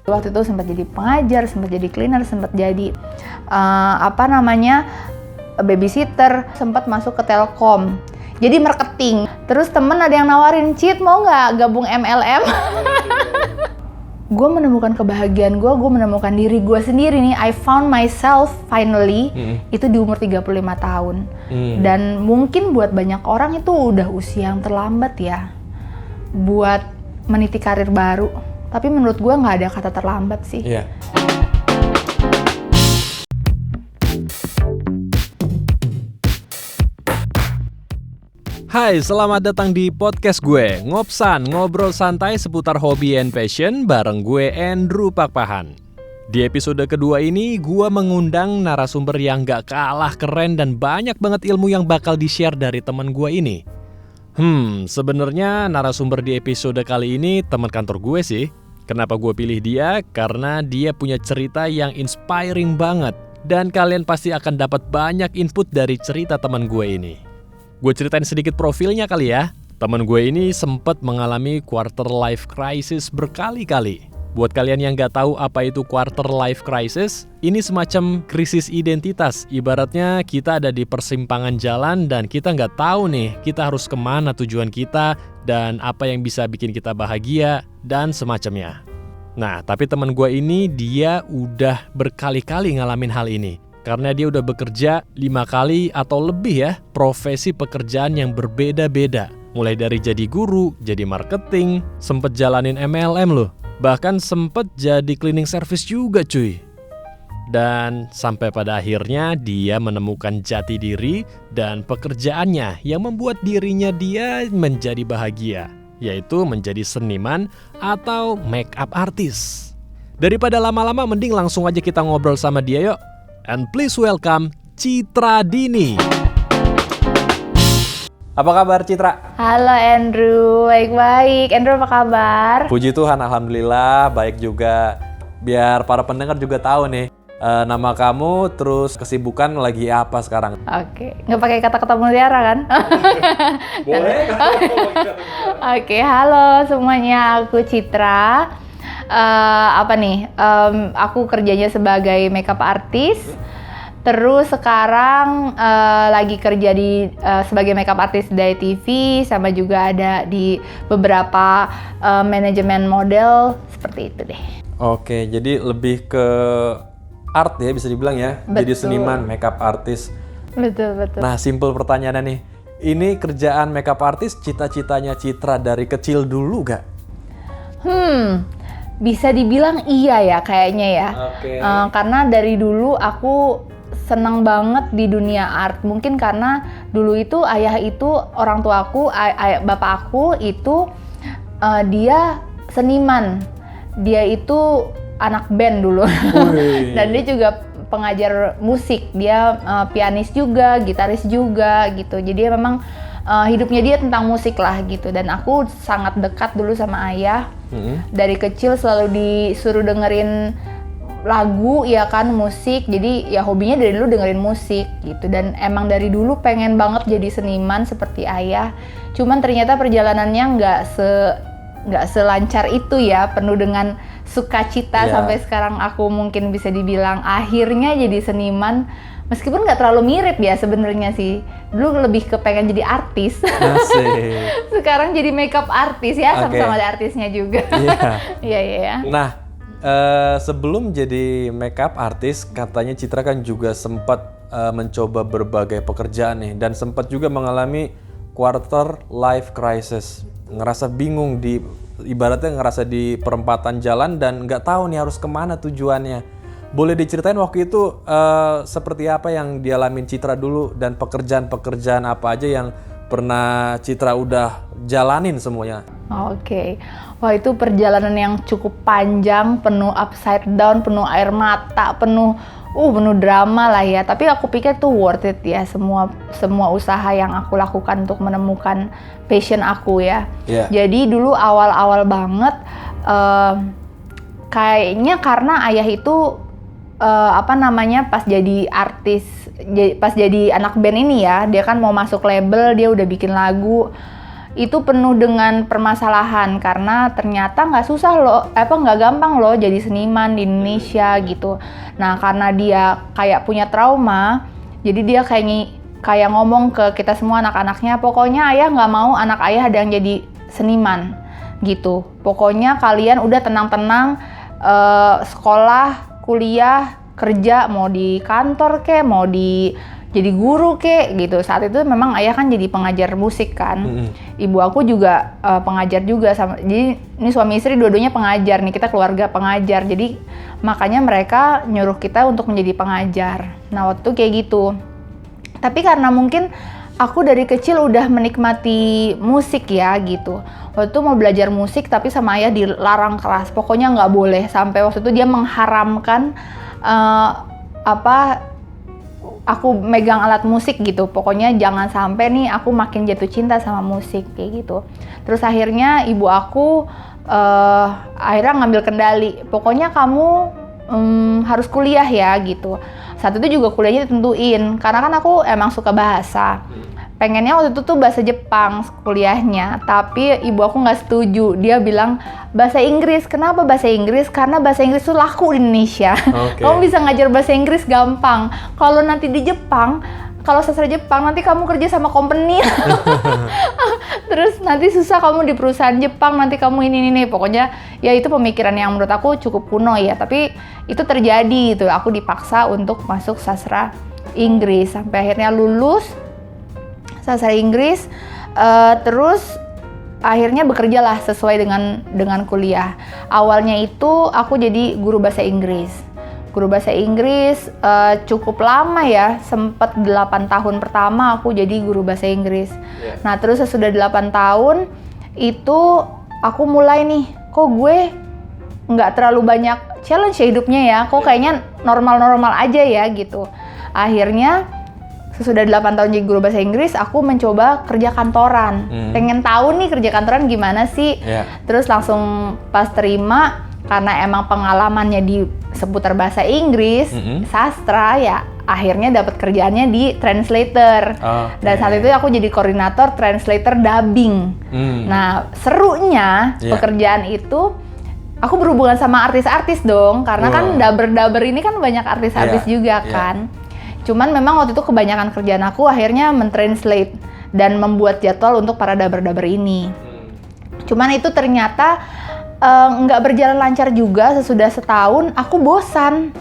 Waktu itu sempat jadi pengajar, sempat jadi cleaner, sempat jadi babysitter, sempat masuk ke Telkom. Jadi marketing. Terus temen ada yang nawarin, "Cit, mau nggak gabung MLM?" Gue menemukan kebahagiaan gue menemukan diri gue sendiri nih. I found myself finally, itu di umur 35 tahun. Dan mungkin buat banyak orang itu udah usia yang terlambat ya, buat meniti karir baru. Tapi menurut gue nggak ada kata terlambat sih. Yeah. Hai, selamat datang di podcast gue, Ngopsan, ngobrol santai seputar hobi and passion bareng gue Andrew Pakpahan. Di episode kedua ini, gue mengundang narasumber yang gak kalah keren dan banyak banget ilmu yang bakal di-share dari teman gue ini. Sebenarnya narasumber di episode kali ini teman kantor gue sih. Kenapa gue pilih dia? Karena dia punya cerita yang inspiring banget. Dan kalian pasti akan dapat banyak input dari cerita teman gue ini. Gue ceritain sedikit profilnya kali ya. Temen gue ini sempat mengalami quarter life crisis berkali-kali. Buat kalian yang gak tahu apa itu quarter life crisis, ini semacam krisis identitas. Ibaratnya kita ada di persimpangan jalan dan kita gak tahu nih kita harus kemana tujuan kita dan apa yang bisa bikin kita bahagia dan semacamnya. Nah, tapi temen gue ini dia udah berkali-kali ngalamin hal ini. Karena dia udah bekerja 5 kali atau lebih ya, profesi pekerjaan yang berbeda-beda. Mulai dari jadi guru, jadi marketing, sempet jalanin MLM loh. Bahkan sempet jadi cleaning service juga cuy. Dan sampai pada akhirnya dia menemukan jati diri dan pekerjaannya yang membuat dirinya dia menjadi bahagia. Yaitu menjadi seniman atau make up artist. Daripada lama-lama mending langsung aja kita ngobrol sama dia yuk. And please welcome Citra Dini. Apa kabar Citra? Halo Andrew, baik-baik. Andrew apa kabar? Puji Tuhan, alhamdulillah baik juga. Biar para pendengar juga tahu nih nama kamu, terus kesibukan lagi apa sekarang? Oke, nggak pakai kata-kata mutiara kan? Boleh. Oke, halo semuanya, aku Citra. Aku kerjanya sebagai makeup artist. Terus sekarang lagi kerja sebagai makeup artist dari TV, sama juga ada di beberapa manajemen model seperti itu deh. Oke, jadi lebih ke art ya bisa dibilang ya. Betul. Jadi seniman, makeup artist. Betul. Nah, simple pertanyaannya nih. Ini kerjaan makeup artist cita-citanya Citra dari kecil dulu gak? Bisa dibilang iya ya kayaknya ya. Oke. Karena dari dulu aku senang banget di dunia art. Mungkin karena dulu itu ayah itu, orang tua aku, bapak aku itu dia seniman. Dia itu anak band dulu. Dan dia juga pengajar musik. Dia pianis juga, gitaris juga gitu. Jadi memang hidupnya dia tentang musik lah gitu. Dan aku sangat dekat dulu sama ayah. Dari kecil selalu disuruh dengerin lagu ya kan, musik. Jadi ya hobinya dari dulu dengerin musik gitu. Dan emang dari dulu pengen banget jadi seniman seperti ayah. Cuman ternyata perjalanannya nggak selancar itu ya, penuh dengan sukacita. Sampai sekarang aku mungkin bisa dibilang akhirnya jadi seniman. Meskipun nggak terlalu mirip ya sebenarnya sih. Dulu lebih kepengen jadi artis. Sekarang jadi makeup artis ya, sama-sama ada artisnya juga. Iya. Nah, sebelum jadi makeup artis, katanya Citra kan juga sempat mencoba berbagai pekerjaan nih. Dan sempat juga mengalami quarter life crisis. Ngerasa bingung, ibaratnya ngerasa di perempatan jalan dan nggak tahu nih harus kemana tujuannya. Boleh diceritain waktu itu seperti apa yang dialamin Citra dulu dan pekerjaan-pekerjaan apa aja yang pernah Citra udah jalanin semuanya? Oke. Wah, itu perjalanan yang cukup panjang, penuh upside down, penuh air mata, penuh drama lah ya. Tapi aku pikir tuh worth it ya, semua usaha yang aku lakukan untuk menemukan passion aku ya. Jadi dulu awal-awal banget kayaknya karena ayah itu pas jadi artis, pas jadi anak band ini ya, dia kan mau masuk label, dia udah bikin lagu. itu penuh dengan permasalahan karena ternyata nggak susah loh, nggak gampang loh jadi seniman di Indonesia gitu. Nah karena dia kayak punya trauma, jadi dia kayak ngomong ke kita semua anak-anaknya, pokoknya ayah nggak mau anak ayah ada yang jadi seniman gitu. Pokoknya kalian udah tenang-tenang sekolah, kuliah, kerja, mau di kantor kek, mau jadi guru kek gitu. Saat itu memang ayah kan jadi pengajar musik kan. Ibu aku juga pengajar juga sama. Jadi ini suami istri dua-duanya pengajar nih, kita keluarga pengajar. Jadi makanya mereka nyuruh kita untuk menjadi pengajar. Nah waktu itu kayak gitu. Tapi karena mungkin aku dari kecil udah menikmati musik ya gitu. Waktu itu mau belajar musik tapi sama ayah dilarang keras. Pokoknya nggak boleh. Sampai waktu itu dia mengharamkan aku megang alat musik gitu. Pokoknya jangan sampai nih aku makin jatuh cinta sama musik kayak gitu. Terus akhirnya ibu aku akhirnya ngambil kendali. Pokoknya kamu harus kuliah ya gitu. Saat itu juga kuliahnya ditentuin karena kan aku emang suka bahasa. Pengennya waktu itu tuh bahasa Jepang kuliahnya, tapi ibu aku nggak setuju. Dia bilang bahasa Inggris. Kenapa bahasa Inggris? Karena bahasa Inggris tuh laku di Indonesia. Kamu bisa ngajar bahasa Inggris gampang. Kalau nanti di Jepang, kalau sastra Jepang nanti kamu kerja sama company. Terus nanti susah kamu di perusahaan Jepang, nanti kamu ini. Pokoknya ya itu pemikiran yang menurut aku cukup kuno ya, tapi itu terjadi gitu. Aku dipaksa untuk masuk sastra Inggris sampai akhirnya lulus sastra Inggris, terus akhirnya bekerjalah sesuai dengan kuliah. Awalnya itu aku jadi guru bahasa Inggris. Guru bahasa Inggris cukup lama ya, sempat 8 tahun pertama aku jadi guru bahasa Inggris. Nah terus sesudah 8 tahun itu aku mulai nih, kok gue nggak terlalu banyak challenge ya hidupnya ya, kok kayaknya normal-normal aja ya gitu. Akhirnya sesudah 8 tahun jadi guru bahasa Inggris, aku mencoba kerja kantoran. Pengen tahu nih kerja kantoran gimana sih. Terus langsung pas terima, karena emang pengalamannya di seputar bahasa Inggris, sastra ya, akhirnya dapat kerjaannya di translator. Dan saat itu aku jadi koordinator translator dubbing. Nah, serunya pekerjaan itu aku berhubungan sama artis-artis dong, karena kan dubber ini kan banyak artis-artis juga kan. Cuman memang waktu itu kebanyakan kerjaan aku akhirnya mentranslate dan membuat jadwal untuk para dubber-dubber ini. Cuman itu ternyata nggak berjalan lancar juga. Sesudah setahun aku bosan.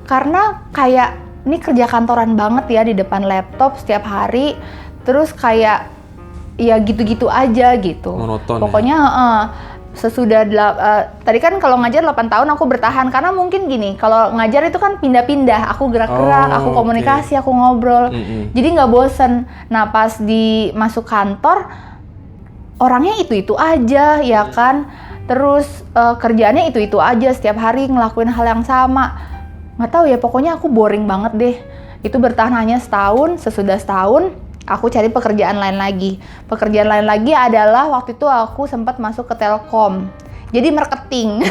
Karena kayak ini kerja kantoran banget ya di depan laptop setiap hari. Terus kayak ya gitu-gitu aja gitu. Monoton. Pokoknya sesudah tadi kan kalau ngajar 8 tahun aku bertahan karena mungkin gini, kalau ngajar itu kan pindah-pindah, aku gerak-gerak, aku komunikasi, aku ngobrol, jadi nggak bosen. Nah pas masuk kantor orangnya itu aja ya kan, terus kerjaannya itu aja setiap hari ngelakuin hal yang sama, nggak tahu ya, pokoknya aku boring banget deh. Itu bertahan hanya setahun. Sesudah setahun aku cari pekerjaan lain lagi. Pekerjaan lain lagi adalah waktu itu aku sempat masuk ke Telkom. Jadi marketing.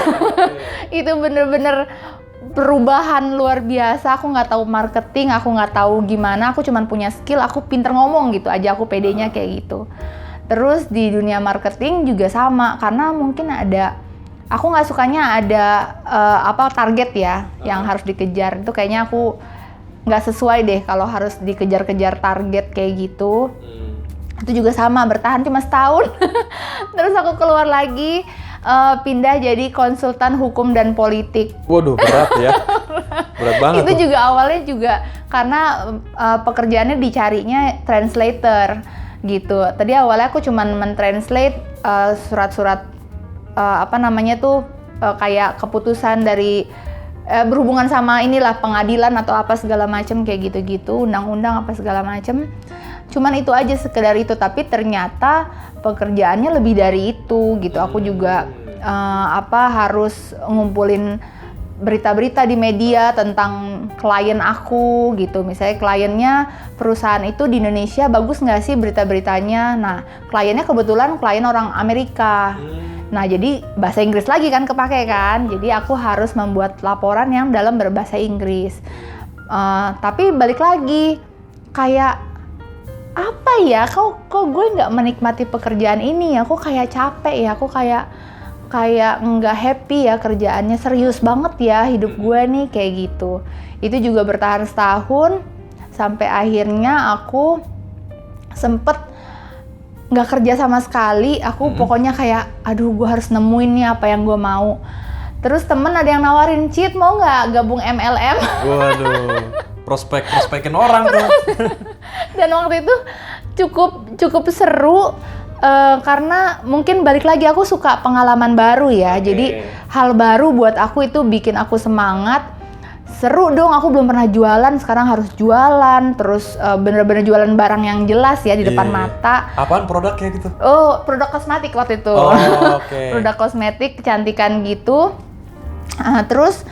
Itu bener-bener perubahan luar biasa. Aku nggak tahu marketing, aku nggak tahu gimana. Aku cuma punya skill, aku pinter ngomong gitu aja. Aku pedenya kayak gitu. Terus di dunia marketing juga sama. Karena mungkin aku nggak sukanya ada target ya yang harus dikejar. Itu kayaknya aku nggak sesuai deh kalau harus dikejar-kejar target kayak gitu. Itu juga sama, bertahan cuma setahun. Terus aku keluar lagi, pindah jadi konsultan hukum dan politik. Waduh, berat ya. Berat banget. Itu juga awalnya juga karena pekerjaannya dicarinya translator gitu. Tadi awalnya aku cuma mentranslate surat-surat kayak keputusan dari berhubungan sama inilah pengadilan atau apa segala macam kayak gitu-gitu, undang-undang apa segala macam. Cuman itu aja, sekedar itu. Tapi ternyata pekerjaannya lebih dari itu gitu. Aku juga harus ngumpulin berita-berita di media tentang klien aku gitu. Misalnya kliennya perusahaan itu di Indonesia, bagus nggak sih berita-beritanya. Nah kliennya kebetulan klien orang Amerika. Nah jadi bahasa Inggris lagi kan kepake kan. Jadi aku harus membuat laporan yang dalam berbahasa Inggris. Tapi balik lagi, kayak apa ya, kok gue nggak menikmati pekerjaan ini ya, kok kayak capek ya, kok kayak nggak happy ya kerjaannya, serius banget ya hidup gue nih, kayak gitu. Itu juga bertahan setahun sampai akhirnya aku sempet nggak kerja sama sekali. Aku pokoknya kayak aduh gue harus nemuin nih apa yang gue mau. Terus temen ada yang nawarin, Cit mau nggak gabung MLM? Waduh, prospekin orang tuh. Dan waktu itu cukup seru karena mungkin balik lagi aku suka pengalaman baru ya. Jadi hal baru buat aku itu bikin aku semangat. Seru dong, aku belum pernah jualan, sekarang harus jualan. Terus bener-bener jualan barang yang jelas ya di depan mata. Apaan produknya gitu? Oh, produk kosmetik waktu itu. Produk kosmetik, kecantikan gitu. Terus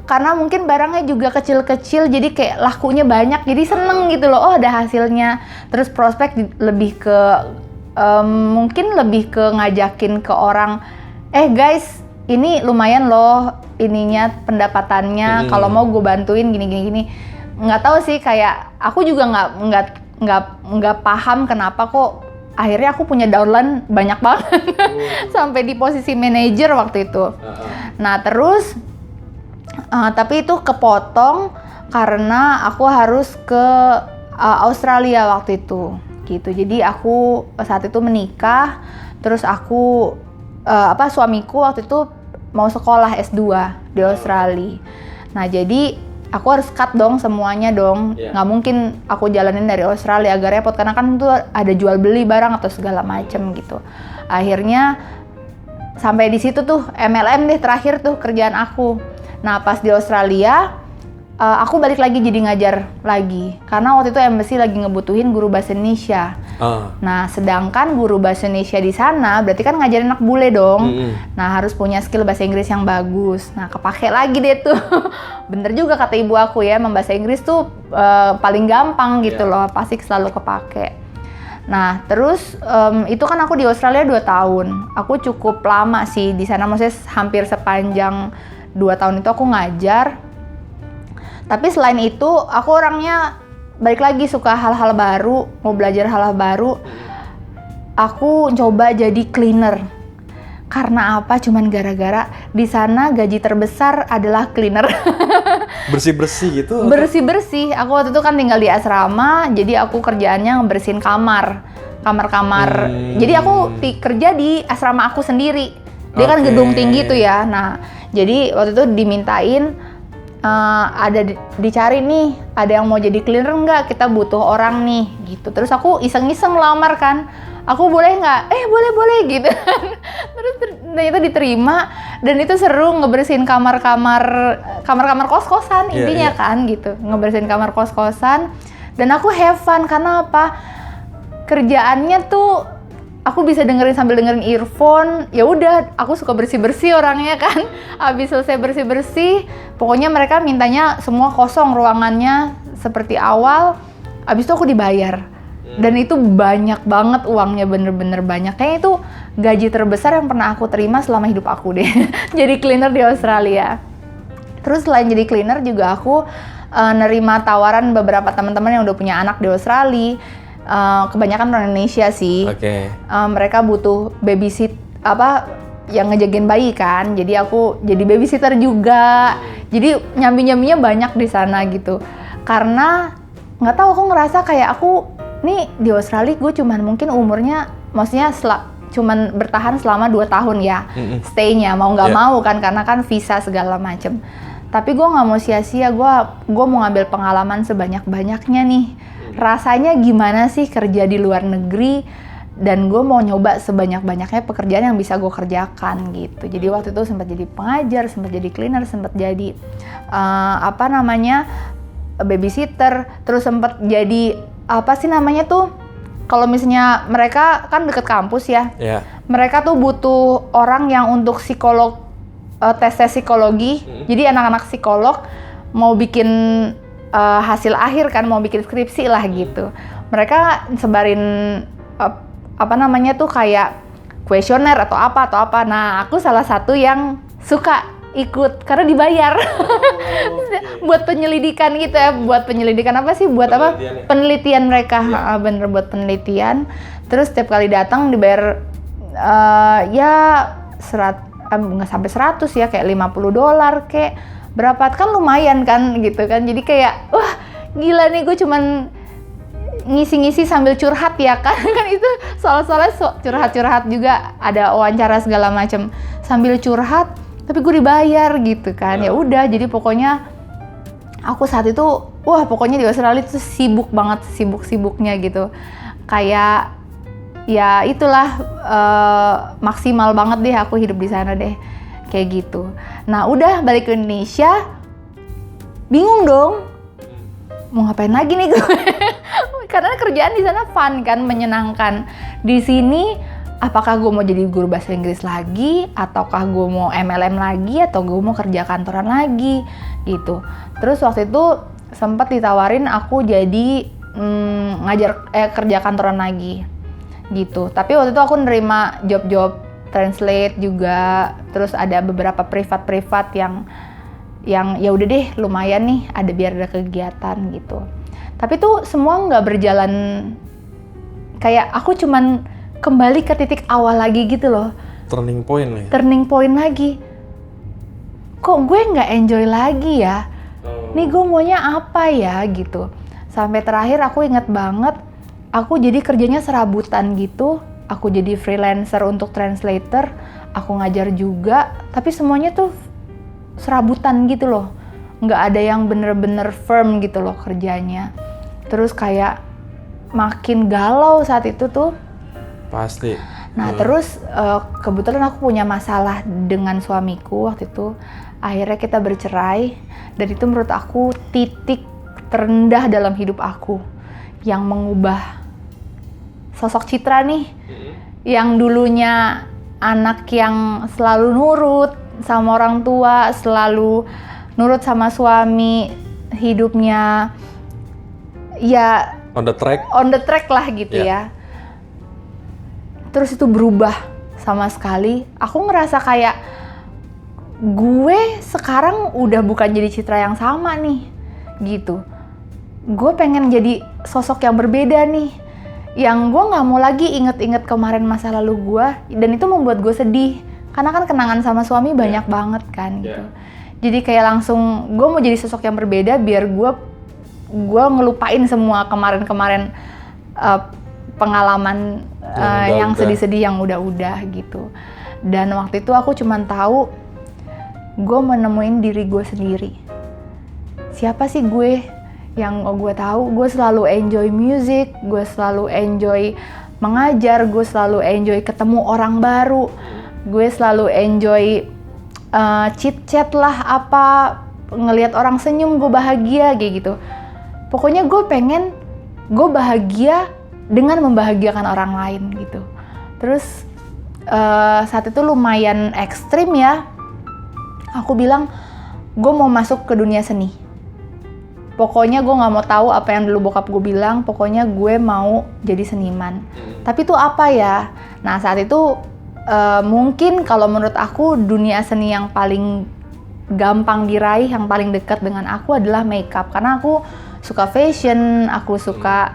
karena mungkin barangnya juga kecil-kecil, jadi kayak lakunya banyak, jadi seneng gitu loh. Oh, ada hasilnya. Terus prospek lebih ke mungkin lebih ke ngajakin ke orang, guys, ini lumayan loh ininya pendapatannya. Kalau mau gue bantuin gini. Nggak tahu sih, kayak aku juga nggak paham kenapa kok akhirnya aku punya downline banyak banget. Sampai di posisi manajer waktu itu. Nah terus tapi itu kepotong karena aku harus ke Australia waktu itu gitu. Jadi aku saat itu menikah, terus aku suamiku waktu itu mau sekolah S2 di Australia. Nah jadi aku harus cut dong semuanya dong. Nggak mungkin aku jalanin dari Australia, agak repot karena kan itu ada jual beli barang atau segala macem gitu. Akhirnya sampai di situ tuh MLM deh terakhir tuh kerjaan aku. Nah pas di Australia aku balik lagi jadi ngajar lagi karena waktu itu embassy lagi ngebutuhin guru bahasa Indonesia. Nah sedangkan guru bahasa Indonesia di sana berarti kan ngajarin anak bule dong. Nah harus punya skill bahasa Inggris yang bagus. Nah kepake lagi deh tuh. Bener juga kata ibu aku ya, membahasa Inggris tuh paling gampang gitu loh, pasti selalu kepake. Nah terus itu kan aku di Australia 2 tahun. Aku cukup lama sih di sana, maksudnya hampir sepanjang 2 tahun itu aku ngajar. Tapi selain itu aku orangnya balik lagi suka hal-hal baru, mau belajar hal-hal baru. Aku coba jadi cleaner. Karena apa? Cuman gara-gara di sana gaji terbesar adalah cleaner. Bersih-bersih gitu? Bersih-bersih. Aku waktu itu kan tinggal di asrama, jadi aku kerjaannya ngebersihin kamar. Jadi aku kerja di asrama aku sendiri. Dia kan gedung tinggi tuh ya. Nah, jadi waktu itu dimintain ada dicari nih, ada yang mau jadi cleaner nggak? Kita butuh orang nih, gitu. Terus aku iseng-iseng lamar kan, aku boleh nggak? Boleh gitu. Terus itu diterima dan itu seru ngebersihin kamar-kamar kos-kosan intinya kan gitu, ngebersihin kamar kos-kosan. Dan aku have fun karena apa? Kerjaannya tuh aku bisa dengerin sambil dengerin earphone. Ya udah, aku suka bersih-bersih orangnya kan. Abis selesai bersih-bersih, pokoknya mereka mintanya semua kosong ruangannya seperti awal. Abis itu aku dibayar. Dan itu banyak banget uangnya, bener-bener banyak. Kayaknya itu gaji terbesar yang pernah aku terima selama hidup aku deh. Jadi cleaner di Australia. Terus selain jadi cleaner juga aku nerima tawaran beberapa teman-teman yang udah punya anak di Australia. Kebanyakan orang Indonesia sih. Mereka butuh babysit yang ngejagain bayi kan. Jadi aku jadi babysitter juga. Jadi nyambi-nyambinya banyak di sana gitu. Karena nggak tahu, aku ngerasa kayak aku nih di Australia gue cuman mungkin umurnya, maksudnya cuman bertahan selama 2 tahun ya. Stay-nya mau nggak mau kan, karena kan visa segala macem. Tapi gue nggak mau sia-sia. Gue mau ngambil pengalaman sebanyak-banyaknya nih. Rasanya gimana sih kerja di luar negeri, dan gue mau nyoba sebanyak-banyaknya pekerjaan yang bisa gue kerjakan gitu. Jadi waktu itu sempat jadi pengajar, sempat jadi cleaner, sempat jadi babysitter, terus sempat jadi kalau misalnya mereka kan deket kampus ya, mereka tuh butuh orang yang untuk psikolog, tes psikologi. Jadi anak-anak psikolog mau bikin hasil akhir kan, mau bikin skripsi lah gitu. Mereka sebarin kayak kuesioner atau apa. Nah, aku salah satu yang suka ikut karena dibayar. Buat penyelidikan gitu ya, buat penyelidikan apa sih? Buat apa? Penelitian mereka, bener buat penelitian. Terus setiap kali datang dibayar ya nggak sampai 100 ya, kayak $50 kayak berapa kan lumayan kan gitu kan. Jadi kayak wah gila nih, gue cuman ngisi-ngisi sambil curhat ya kan. Kan itu soal-soalnya curhat-curhat juga, ada wawancara segala macam sambil curhat, tapi gue dibayar gitu kan. Ya udah, jadi pokoknya aku saat itu wah pokoknya di Australia itu sibuk banget, sibuk-sibuknya gitu. Kayak ya itulah maksimal banget deh aku hidup di sana deh, kayak gitu. Nah udah balik ke Indonesia, bingung dong mau ngapain lagi nih gue. Karena kerjaan di sana fun kan, menyenangkan. Di sini apakah gue mau jadi guru bahasa Inggris lagi, ataukah gue mau MLM lagi, atau gue mau kerja kantoran lagi gitu. Terus waktu itu sempat ditawarin aku jadi kerja kantoran lagi gitu. Tapi waktu itu aku nerima job-job translate juga, terus ada beberapa privat yang ya udah deh lumayan nih, ada biar ada kegiatan gitu. Tapi tuh semua nggak berjalan, kayak aku cuman kembali ke titik awal lagi gitu loh. Turning point nih. Turning point lagi. Kok gue nggak enjoy lagi ya? Nih gue maunya apa ya gitu. Sampai terakhir aku inget banget, aku jadi kerjanya serabutan gitu. Aku jadi freelancer untuk translator, aku ngajar juga, tapi semuanya tuh serabutan gitu loh. Nggak ada yang bener-bener firm gitu loh kerjanya. Terus kayak makin galau saat itu tuh. Pasti. Nah terus kebetulan aku punya masalah dengan suamiku waktu itu. Akhirnya kita bercerai, dan itu menurut aku titik terendah dalam hidup aku, yang mengubah sosok Citra nih, yang dulunya anak yang selalu nurut sama orang tua, selalu nurut sama suami, hidupnya ya On the track lah gitu ya. Terus itu berubah sama sekali. Aku ngerasa kayak gue sekarang udah bukan jadi Citra yang sama nih gitu. Gue pengen jadi sosok yang berbeda nih, yang gue nggak mau lagi inget-inget kemarin masa lalu gue, dan itu membuat gue sedih karena kan kenangan sama suami banyak banget kan gitu. Jadi kayak langsung gue mau jadi sosok yang berbeda biar gue ngelupain semua kemarin-kemarin pengalaman yang sedih-sedih yang udah-udah gitu. Dan waktu itu aku cuman tahu gue menemuin diri gue sendiri. Siapa sih gue? Yang gue tahu, gue selalu enjoy music, gue selalu enjoy mengajar, gue selalu enjoy ketemu orang baru, gue selalu enjoy chit-chat lah, apa, ngelihat orang senyum gue bahagia kayak gitu. Pokoknya gue pengen gue bahagia dengan membahagiakan orang lain gitu. Terus saat itu lumayan ekstrim ya. Aku bilang gue mau masuk ke dunia seni. Pokoknya gue nggak mau tahu apa yang dulu bokap gue bilang. Pokoknya gue mau jadi seniman. Tapi itu apa ya? Nah saat itu mungkin kalau menurut aku dunia seni yang paling gampang diraih, yang paling dekat dengan aku adalah makeup. Karena aku suka fashion, aku suka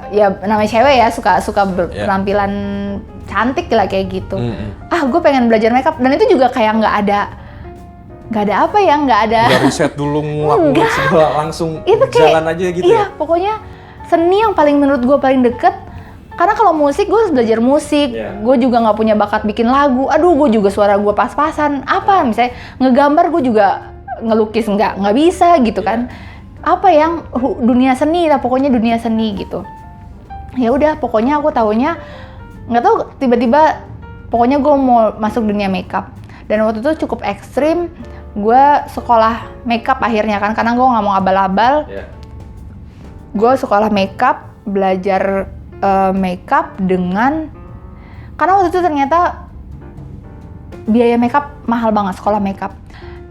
ya namanya cewek ya, suka berpenampilan cantik lah kayak gitu. Gue pengen belajar makeup, dan itu juga kayak nggak ada apa ya, nggak ada riset dulu ngelakuin segala, langsung itu kayak, jalan aja gitu. Iya, pokoknya seni yang paling menurut gue paling deket. Karena kalau musik, gue harus belajar musik. Gue juga nggak punya bakat bikin lagu. Aduh, gue juga suara gue pas-pasan. Apa misalnya ngegambar, gue juga ngelukis nggak bisa gitu kan. Apa yang dunia seni lah, pokoknya dunia seni gitu. Ya udah, pokoknya aku taunya nggak tahu, tiba-tiba pokoknya gue mau masuk dunia makeup. Dan waktu itu cukup ekstrim. Gue sekolah makeup akhirnya kan, karena gue nggak mau abal-abal. Gue sekolah makeup, belajar makeup karena waktu itu ternyata biaya makeup mahal banget. Sekolah makeup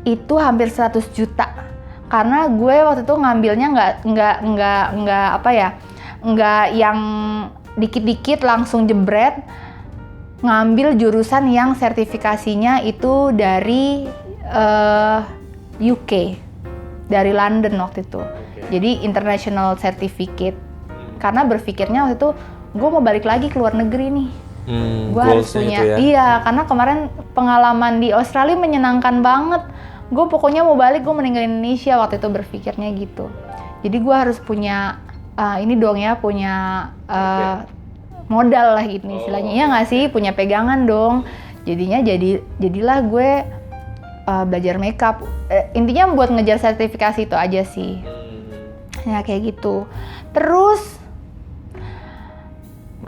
itu hampir 100 juta. Karena gue waktu itu ngambilnya nggak apa ya, nggak yang dikit-dikit langsung jebret. ngambil jurusan yang sertifikasinya itu dari UK, dari London waktu itu. Jadi international certificate. Karena berpikirnya waktu itu gue mau balik lagi ke luar negeri nih. Gue harus punya, itu ya? iya, karena kemarin pengalaman di Australia menyenangkan banget. Gue pokoknya mau balik, gue meninggalin Indonesia waktu itu berpikirnya gitu. Jadi gue harus punya ini dong ya, punya modal lah gitu istilahnya, ya nggak sih, punya pegangan dong. Jadilah gue belajar makeup. Intinya buat ngejar sertifikasi itu aja sih. Ya kayak gitu. Terus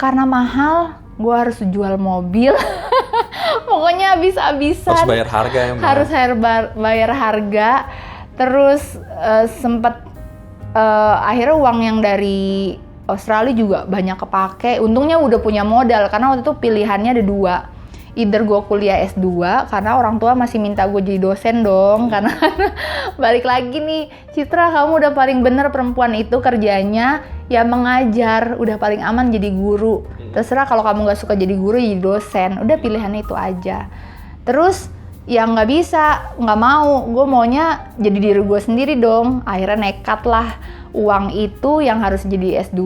karena mahal, gue harus jual mobil. Pokoknya habis-habisan. Harus bayar harga ya, Mbak? Harus bayar harga. Terus sempet akhirnya uang yang dari Australia juga banyak kepake. Untungnya udah punya modal, karena waktu itu pilihannya ada 2. Either gue kuliah S2, karena orang tua masih minta gue jadi dosen dong. Karena balik lagi nih, Citra kamu udah paling bener perempuan itu kerjanya ya mengajar, udah paling aman jadi guru. Terserah kalau kamu gak suka jadi guru, jadi dosen. Udah pilihannya itu aja. Terus yang nggak bisa, nggak mau, gue maunya jadi diri gue sendiri dong. Akhirnya nekat lah, uang itu yang harus jadi S2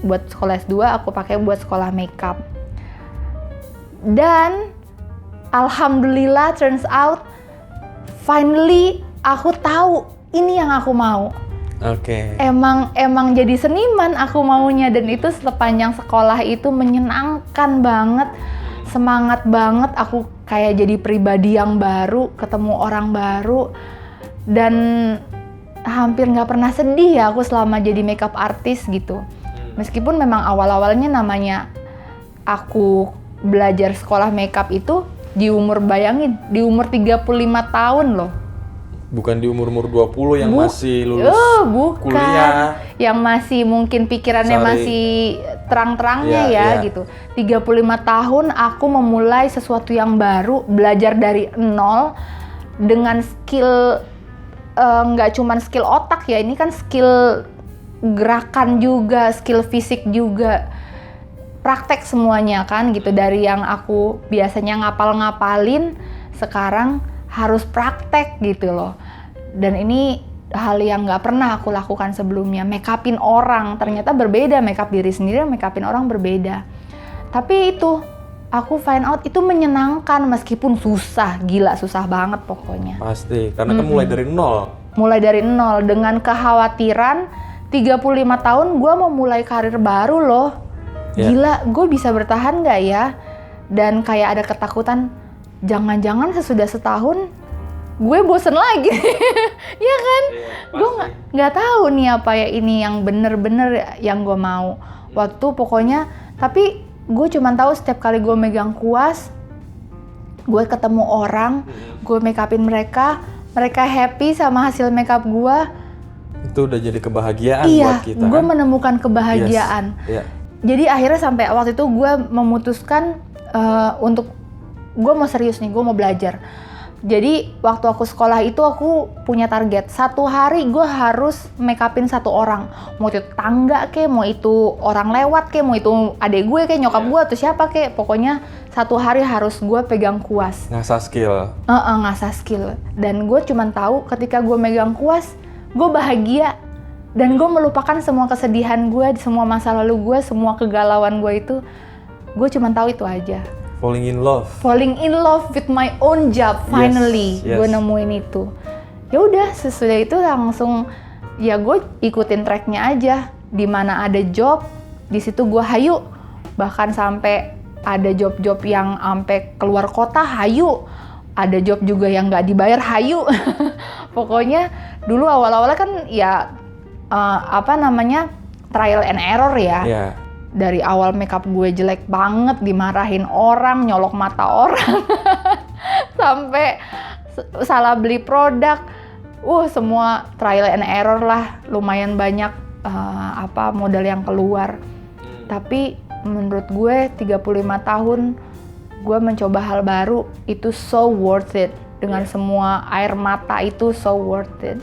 buat sekolah S2 aku pakai buat sekolah makeup. Dan alhamdulillah turns out finally aku tahu ini yang aku mau. Oke. Emang jadi seniman aku maunya, dan itu sepanjang sekolah itu menyenangkan banget. Semangat banget, aku kayak jadi pribadi yang baru, ketemu orang baru, dan hampir nggak pernah sedih ya aku selama jadi makeup artist gitu. Meskipun memang awal-awalnya namanya aku belajar sekolah makeup itu di umur, bayangin, di umur 35 tahun loh. Bukan di umur-umur 20 yang masih lulus bukan. kuliah. Yang masih mungkin pikirannya masih terang-terangnya gitu. 35 tahun aku memulai sesuatu yang baru, belajar dari nol dengan skill nggak cuman skill otak ya, ini kan skill gerakan juga, skill fisik juga. Praktek semuanya kan gitu, dari yang aku biasanya ngapal-ngapalin sekarang harus praktek gitu loh. Dan ini hal yang nggak pernah aku lakukan sebelumnya. Makeupin orang ternyata berbeda, makeup diri sendiri, makeupin orang berbeda. Tapi itu aku find out itu menyenangkan meskipun susah, gila susah banget pokoknya. Pasti, karena kan mulai dari nol. Mulai dari nol dengan kekhawatiran 35 tahun gue mau mulai karir baru loh. Gila, gue bisa bertahan nggak ya? Dan kayak ada ketakutan, jangan-jangan sesudah setahun gue bosen lagi. Ya kan? Gue nggak tahu nih apa ya ini yang bener-bener yang gue mau. Waktu pokoknya, tapi gue cuma tahu setiap kali gue megang kuas, gue ketemu orang, gue make upin mereka happy sama hasil makeup gue. Itu udah jadi kebahagiaan buat kita. Iya, gue kan? menemukan kebahagiaan. Yes. Yeah. Jadi akhirnya sampai waktu itu gue memutuskan untuk gue mau serius nih, gue mau belajar. Jadi waktu aku sekolah itu aku punya target, 1 hari gue harus make upin 1 orang. Mau itu tangga kek, mau itu orang lewat kek, mau itu adek gue kek, nyokap gue atau siapa kek. Pokoknya 1 hari harus gue pegang kuas. Ngasah skill. Ngasah skill. Dan gue cuman tahu ketika gue megang kuas, gue bahagia. Dan gue melupakan semua kesedihan gue, semua masa lalu gue, semua kegalauan gue itu. Gue cuman tahu itu aja. Falling in love with my own job finally. Yes. Gue nemuin itu. Ya udah, sesudah itu langsung ya gue ikutin tracknya aja. Di mana ada job, di situ gue hayu. Bahkan sampai ada job-job yang sampai keluar kota hayu. Ada job juga yang nggak dibayar hayu. Pokoknya dulu awal-awalnya kan ya trial and error ya. Yeah. Dari awal makeup gue jelek banget, dimarahin orang, nyolok mata orang, sampai salah beli produk, semua trial and error lah, lumayan banyak modal yang keluar. Tapi menurut gue 35 tahun gue mencoba hal baru itu so worth it, dengan semua air mata itu so worth it.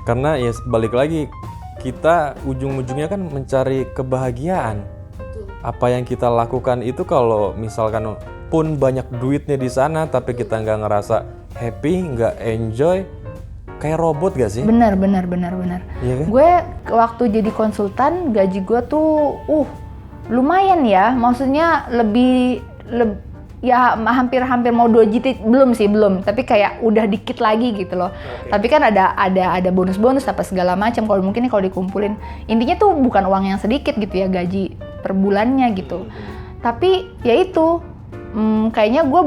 Karena ya balik lagi, kita ujung-ujungnya kan mencari kebahagiaan. apa yang kita lakukan itu kalau misalkan pun banyak duitnya di sana tapi kita nggak ngerasa happy, nggak enjoy, kayak robot gak sih? Benar. Iya kan? Gue waktu jadi konsultan gaji gue tuh lumayan ya, maksudnya ya hampir mau 2 digit, belum, tapi kayak udah dikit lagi gitu loh. Tapi kan ada bonus-bonus apa segala macam. Kalau mungkin kalau dikumpulin, intinya tuh bukan uang yang sedikit gitu ya, gaji per bulannya gitu. Tapi ya itu, kayaknya gue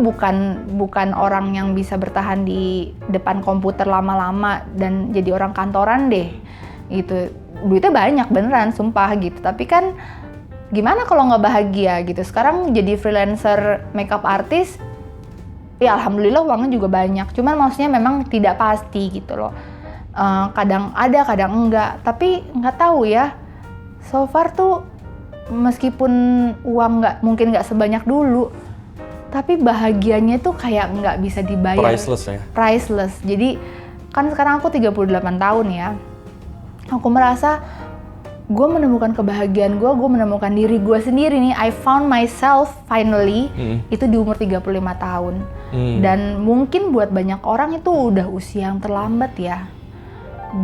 bukan orang yang bisa bertahan di depan komputer lama-lama dan jadi orang kantoran deh gitu. Duitnya banyak beneran, sumpah gitu. Tapi kan gimana kalau nggak bahagia gitu. Sekarang jadi freelancer makeup artist, ya alhamdulillah uangnya juga banyak. Cuman maksudnya memang tidak pasti gitu loh. Kadang ada, kadang enggak. Tapi nggak tahu ya. So far tuh meskipun uang mungkin nggak sebanyak dulu, tapi bahagianya tuh kayak nggak bisa dibayar. Priceless ya? Priceless. Jadi kan sekarang aku 38 tahun ya. Aku merasa gue menemukan kebahagiaan gue menemukan diri gue sendiri nih. I found myself finally itu di umur 35 tahun. Dan mungkin buat banyak orang itu udah usia yang terlambat ya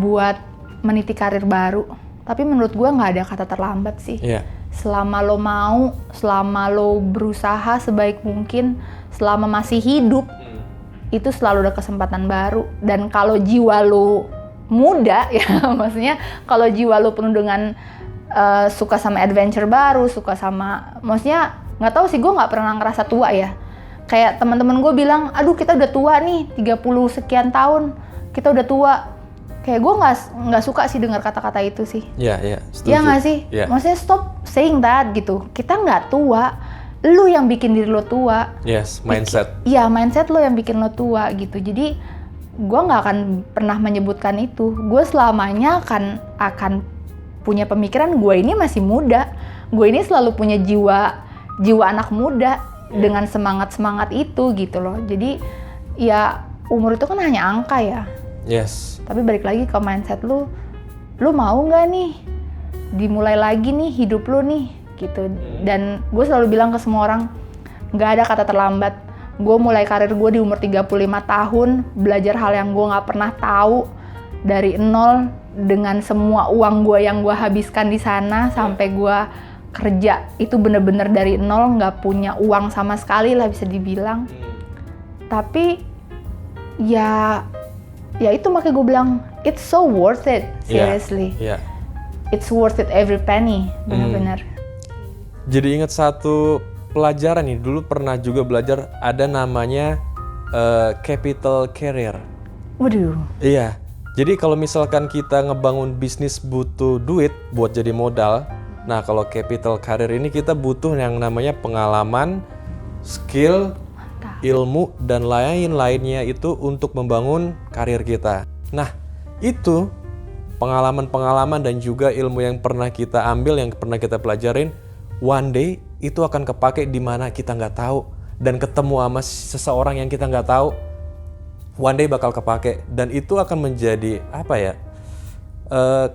buat meniti karir baru. Tapi menurut gue nggak ada kata terlambat sih. Iya. Selama lo mau, selama lo berusaha sebaik mungkin, selama masih hidup, itu selalu ada kesempatan baru. Dan kalau jiwa lo muda ya, maksudnya kalau jiwa lo penuh dengan suka sama adventure baru, suka sama, maksudnya nggak tahu sih, gue nggak pernah ngerasa tua ya. Kayak teman-teman gue bilang, aduh kita udah tua nih, 30 sekian tahun, kita udah tua. Kayak gue nggak suka sih dengar kata-kata itu sih. Iya, setuju. Iya nggak sih? Iya. Maksudnya stop saying that gitu. Kita nggak tua, lu yang bikin diri lo tua. Yes, mindset. Iya, mindset lo yang bikin lo tua gitu. Jadi gue nggak akan pernah menyebutkan itu. Gue selamanya akan punya pemikiran gue ini masih muda. Gue ini selalu punya jiwa anak muda dengan semangat itu gitu loh. Jadi ya umur itu kan hanya angka ya. Yes. Tapi balik lagi ke mindset lu mau nggak nih dimulai lagi nih hidup lu nih gitu. Dan gue selalu bilang ke semua orang, nggak ada kata terlambat. Gue mulai karir gue di umur 35 tahun, belajar hal yang gue nggak pernah tahu dari nol, dengan semua uang gue yang gue habiskan di sana sampai gue kerja itu bener-bener dari nol, nggak punya uang sama sekali lah bisa dibilang. Tapi ya itu makanya gue bilang it's so worth it, seriously. Iya. It's worth it every penny, benar-benar. Jadi ingat satu pelajaran nih, dulu pernah juga belajar ada namanya capital career. Waduh. Iya. Jadi kalau misalkan kita ngebangun bisnis butuh duit buat jadi modal, nah kalau capital career ini kita butuh yang namanya pengalaman, skill, ilmu, dan lain-lainnya itu untuk membangun karir kita. Nah, itu pengalaman-pengalaman dan juga ilmu yang pernah kita ambil, yang pernah kita pelajarin, one day itu akan kepake di mana kita nggak tahu, dan ketemu sama seseorang yang kita nggak tahu, one day bakal kepake, dan itu akan menjadi apa ya?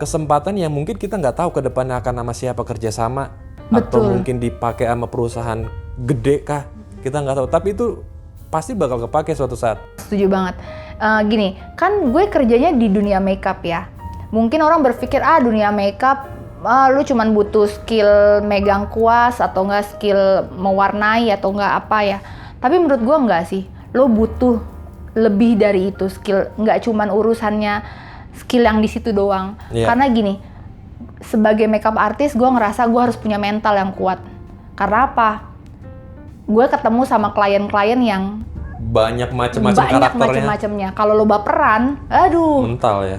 Kesempatan yang mungkin kita nggak tahu ke depannya akan sama siapa kerjasama. Betul. Atau mungkin dipakai sama perusahaan gede kah? Kita nggak tahu. Tapi itu pasti bakal kepake suatu saat. Setuju banget. Gini, kan gue kerjanya di dunia makeup ya. Mungkin orang berpikir dunia makeup lu cuman butuh skill megang kuas atau enggak skill mewarnai atau enggak apa ya. Tapi menurut gue enggak sih. Lu butuh lebih dari itu skill. Enggak cuman urusannya skill yang di situ doang. Yeah. Karena gini, sebagai makeup artist gue ngerasa gue harus punya mental yang kuat. Karena apa? Gue ketemu sama klien-klien yang banyak macam-macamnya. Kalau lo baperan, aduh,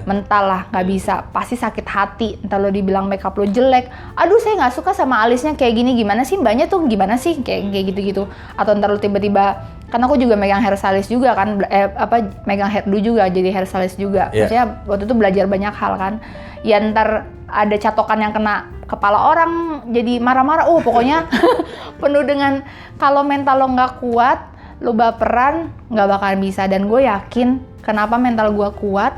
mental lah, nggak bisa, pasti sakit hati. Entar lo dibilang makeup lo jelek, aduh saya nggak suka sama alisnya kayak gini, gimana sih mbaknya tuh gimana sih kayak gitu-gitu. Atau entar lo tiba-tiba, kan aku juga megang hair stylist juga kan, megang hairdo juga, jadi hair stylist juga. Maksudnya waktu itu belajar banyak hal kan. Ya ntar ada catokan yang kena kepala orang, jadi marah-marah. Pokoknya penuh dengan kalau mental lo nggak kuat, lo baperan nggak bakalan bisa. Dan gue yakin kenapa mental gue kuat,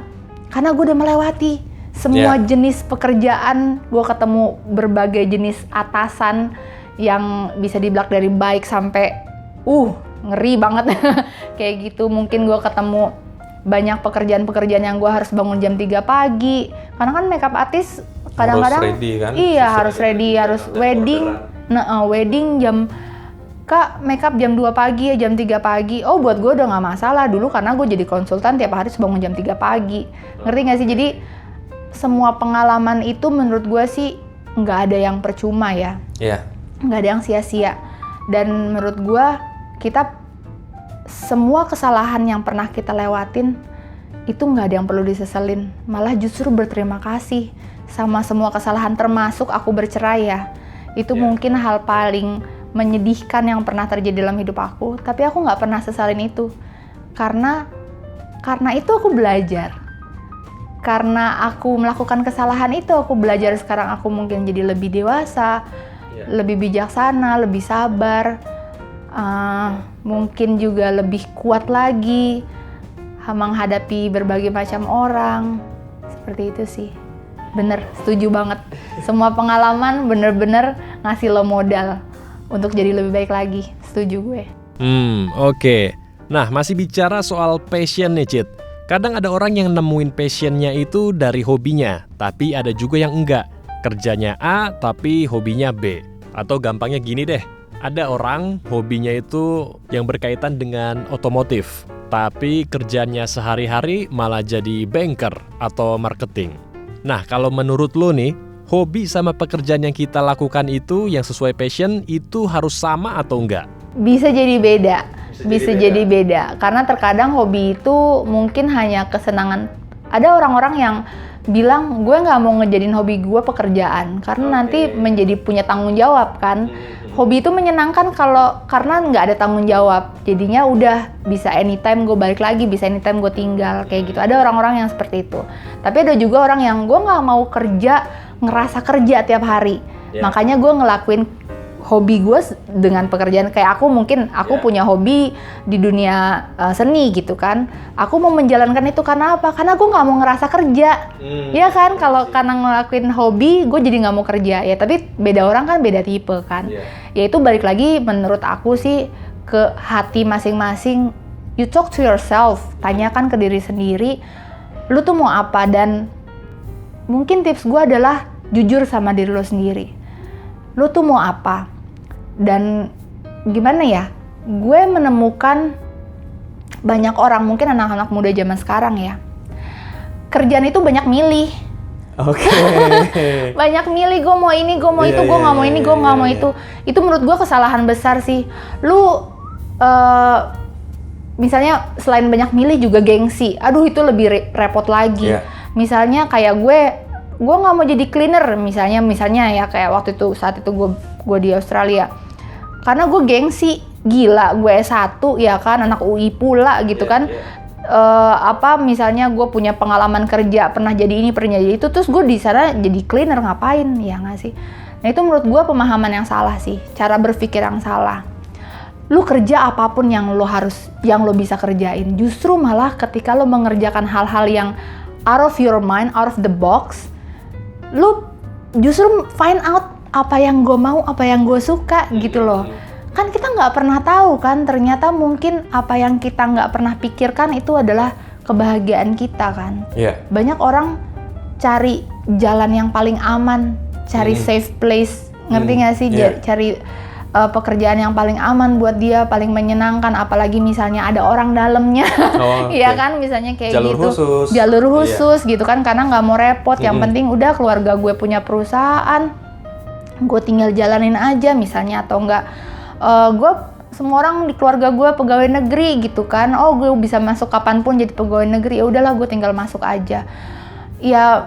karena gue udah melewati semua jenis pekerjaan. Gue ketemu berbagai jenis atasan yang bisa dibilang dari baik sampai ngeri banget kayak gitu. Mungkin gue ketemu banyak pekerjaan-pekerjaan yang gue harus bangun jam 3 pagi karena kan makeup artist kadang-kadang harus ready kan? Iya, Sesuai harus ready, harus wedding. Wedding jam Kak, makeup jam 2 pagi ya, jam 3 pagi. Oh, buat gue udah nggak masalah dulu karena gue jadi konsultan tiap hari harus bangun jam 3 pagi. Ngerti nggak sih? Jadi semua pengalaman itu menurut gue sih nggak ada yang percuma ya. Iya. Nggak ada yang sia-sia. Dan menurut gue kita semua kesalahan yang pernah kita lewatin itu nggak ada yang perlu diseselin. Malah justru berterima kasih sama semua kesalahan termasuk aku bercerai ya. Itu mungkin hal paling menyedihkan yang pernah terjadi dalam hidup aku, tapi aku nggak pernah sesalin itu karena itu aku belajar, karena aku melakukan kesalahan itu aku belajar. Sekarang aku mungkin jadi lebih dewasa, lebih bijaksana, lebih sabar, mungkin juga lebih kuat lagi menghadapi berbagai macam orang, seperti itu sih. Bener, setuju banget. Semua pengalaman bener-bener ngasih lo modal untuk jadi lebih baik lagi. Setuju gue. Oke. Nah, masih bicara soal passion nih, Cit. Kadang ada orang yang nemuin passionnya itu dari hobinya, tapi ada juga yang enggak. Kerjanya A, tapi hobinya B. Atau gampangnya gini deh, ada orang hobinya itu yang berkaitan dengan otomotif, tapi kerjanya sehari-hari malah jadi banker atau marketing. Nah, kalau menurut lo nih, hobi sama pekerjaan yang kita lakukan itu yang sesuai passion itu harus sama atau enggak? Bisa jadi beda. Bisa jadi beda. Karena terkadang hobi itu mungkin hanya kesenangan. Ada orang-orang yang bilang, gue nggak mau ngejadiin hobi gue pekerjaan. Karena nanti menjadi punya tanggung jawab kan. Hobi itu menyenangkan karena nggak ada tanggung jawab. Jadinya udah bisa anytime gue balik lagi, bisa anytime gue tinggal. Kayak gitu. Ada orang-orang yang seperti itu. Tapi ada juga orang yang gue nggak mau ngerasa kerja tiap hari. Makanya gue ngelakuin hobi gue dengan pekerjaan. Kayak aku punya hobi di dunia seni gitu kan. Aku mau menjalankan itu karena apa? Karena gue nggak mau ngerasa kerja. Ya kan, kalau karena ngelakuin hobi gue jadi nggak mau kerja. Ya tapi beda orang kan beda tipe kan. Ya itu balik lagi menurut aku sih ke hati masing-masing. You talk to yourself. Tanyakan ke diri sendiri, lu tuh mau apa. Dan mungkin tips gue adalah jujur sama diri lo sendiri. Lo tuh mau apa? Dan gimana ya? Gue menemukan banyak orang, mungkin anak-anak muda zaman sekarang ya. Kerjaan itu banyak milih. Oke. Banyak milih, gue mau ini, gue mau itu, gue nggak mau ini, gue nggak mau itu. Itu menurut gue kesalahan besar sih. Lu misalnya selain banyak milih juga gengsi. Aduh itu lebih repot lagi. Misalnya kayak gue nggak mau jadi cleaner misalnya ya, kayak waktu itu saat itu gue di Australia karena gue gengsi, gila gue S1 ya kan, anak UI pula gitu kan. Misalnya gue punya pengalaman kerja, pernah jadi ini, pernah jadi itu, terus gue di sana jadi cleaner, ngapain ya nggak sih? Nah itu menurut gue pemahaman yang salah sih, cara berpikir yang salah. Lu kerja apapun yang lo bisa kerjain, justru malah ketika lo mengerjakan hal-hal yang out of your mind, out of the box, lu justru find out apa yang gue mau, apa yang gue suka gitu loh. Kan kita nggak pernah tahu kan, ternyata mungkin apa yang kita nggak pernah pikirkan itu adalah kebahagiaan kita kan. Banyak orang cari jalan yang paling aman, cari safe place, ngerti nggak sih? Cari pekerjaan yang paling aman buat dia, paling menyenangkan, apalagi misalnya ada orang dalamnya. Iya kan, misalnya kayak jalur khusus gitu kan, karena nggak mau repot. Yang penting udah keluarga gue punya perusahaan, gue tinggal jalanin aja misalnya, atau enggak gue semua orang di keluarga gue pegawai negeri gitu kan. Oh gue bisa masuk kapanpun jadi pegawai negeri, ya udahlah gue tinggal masuk aja. Ya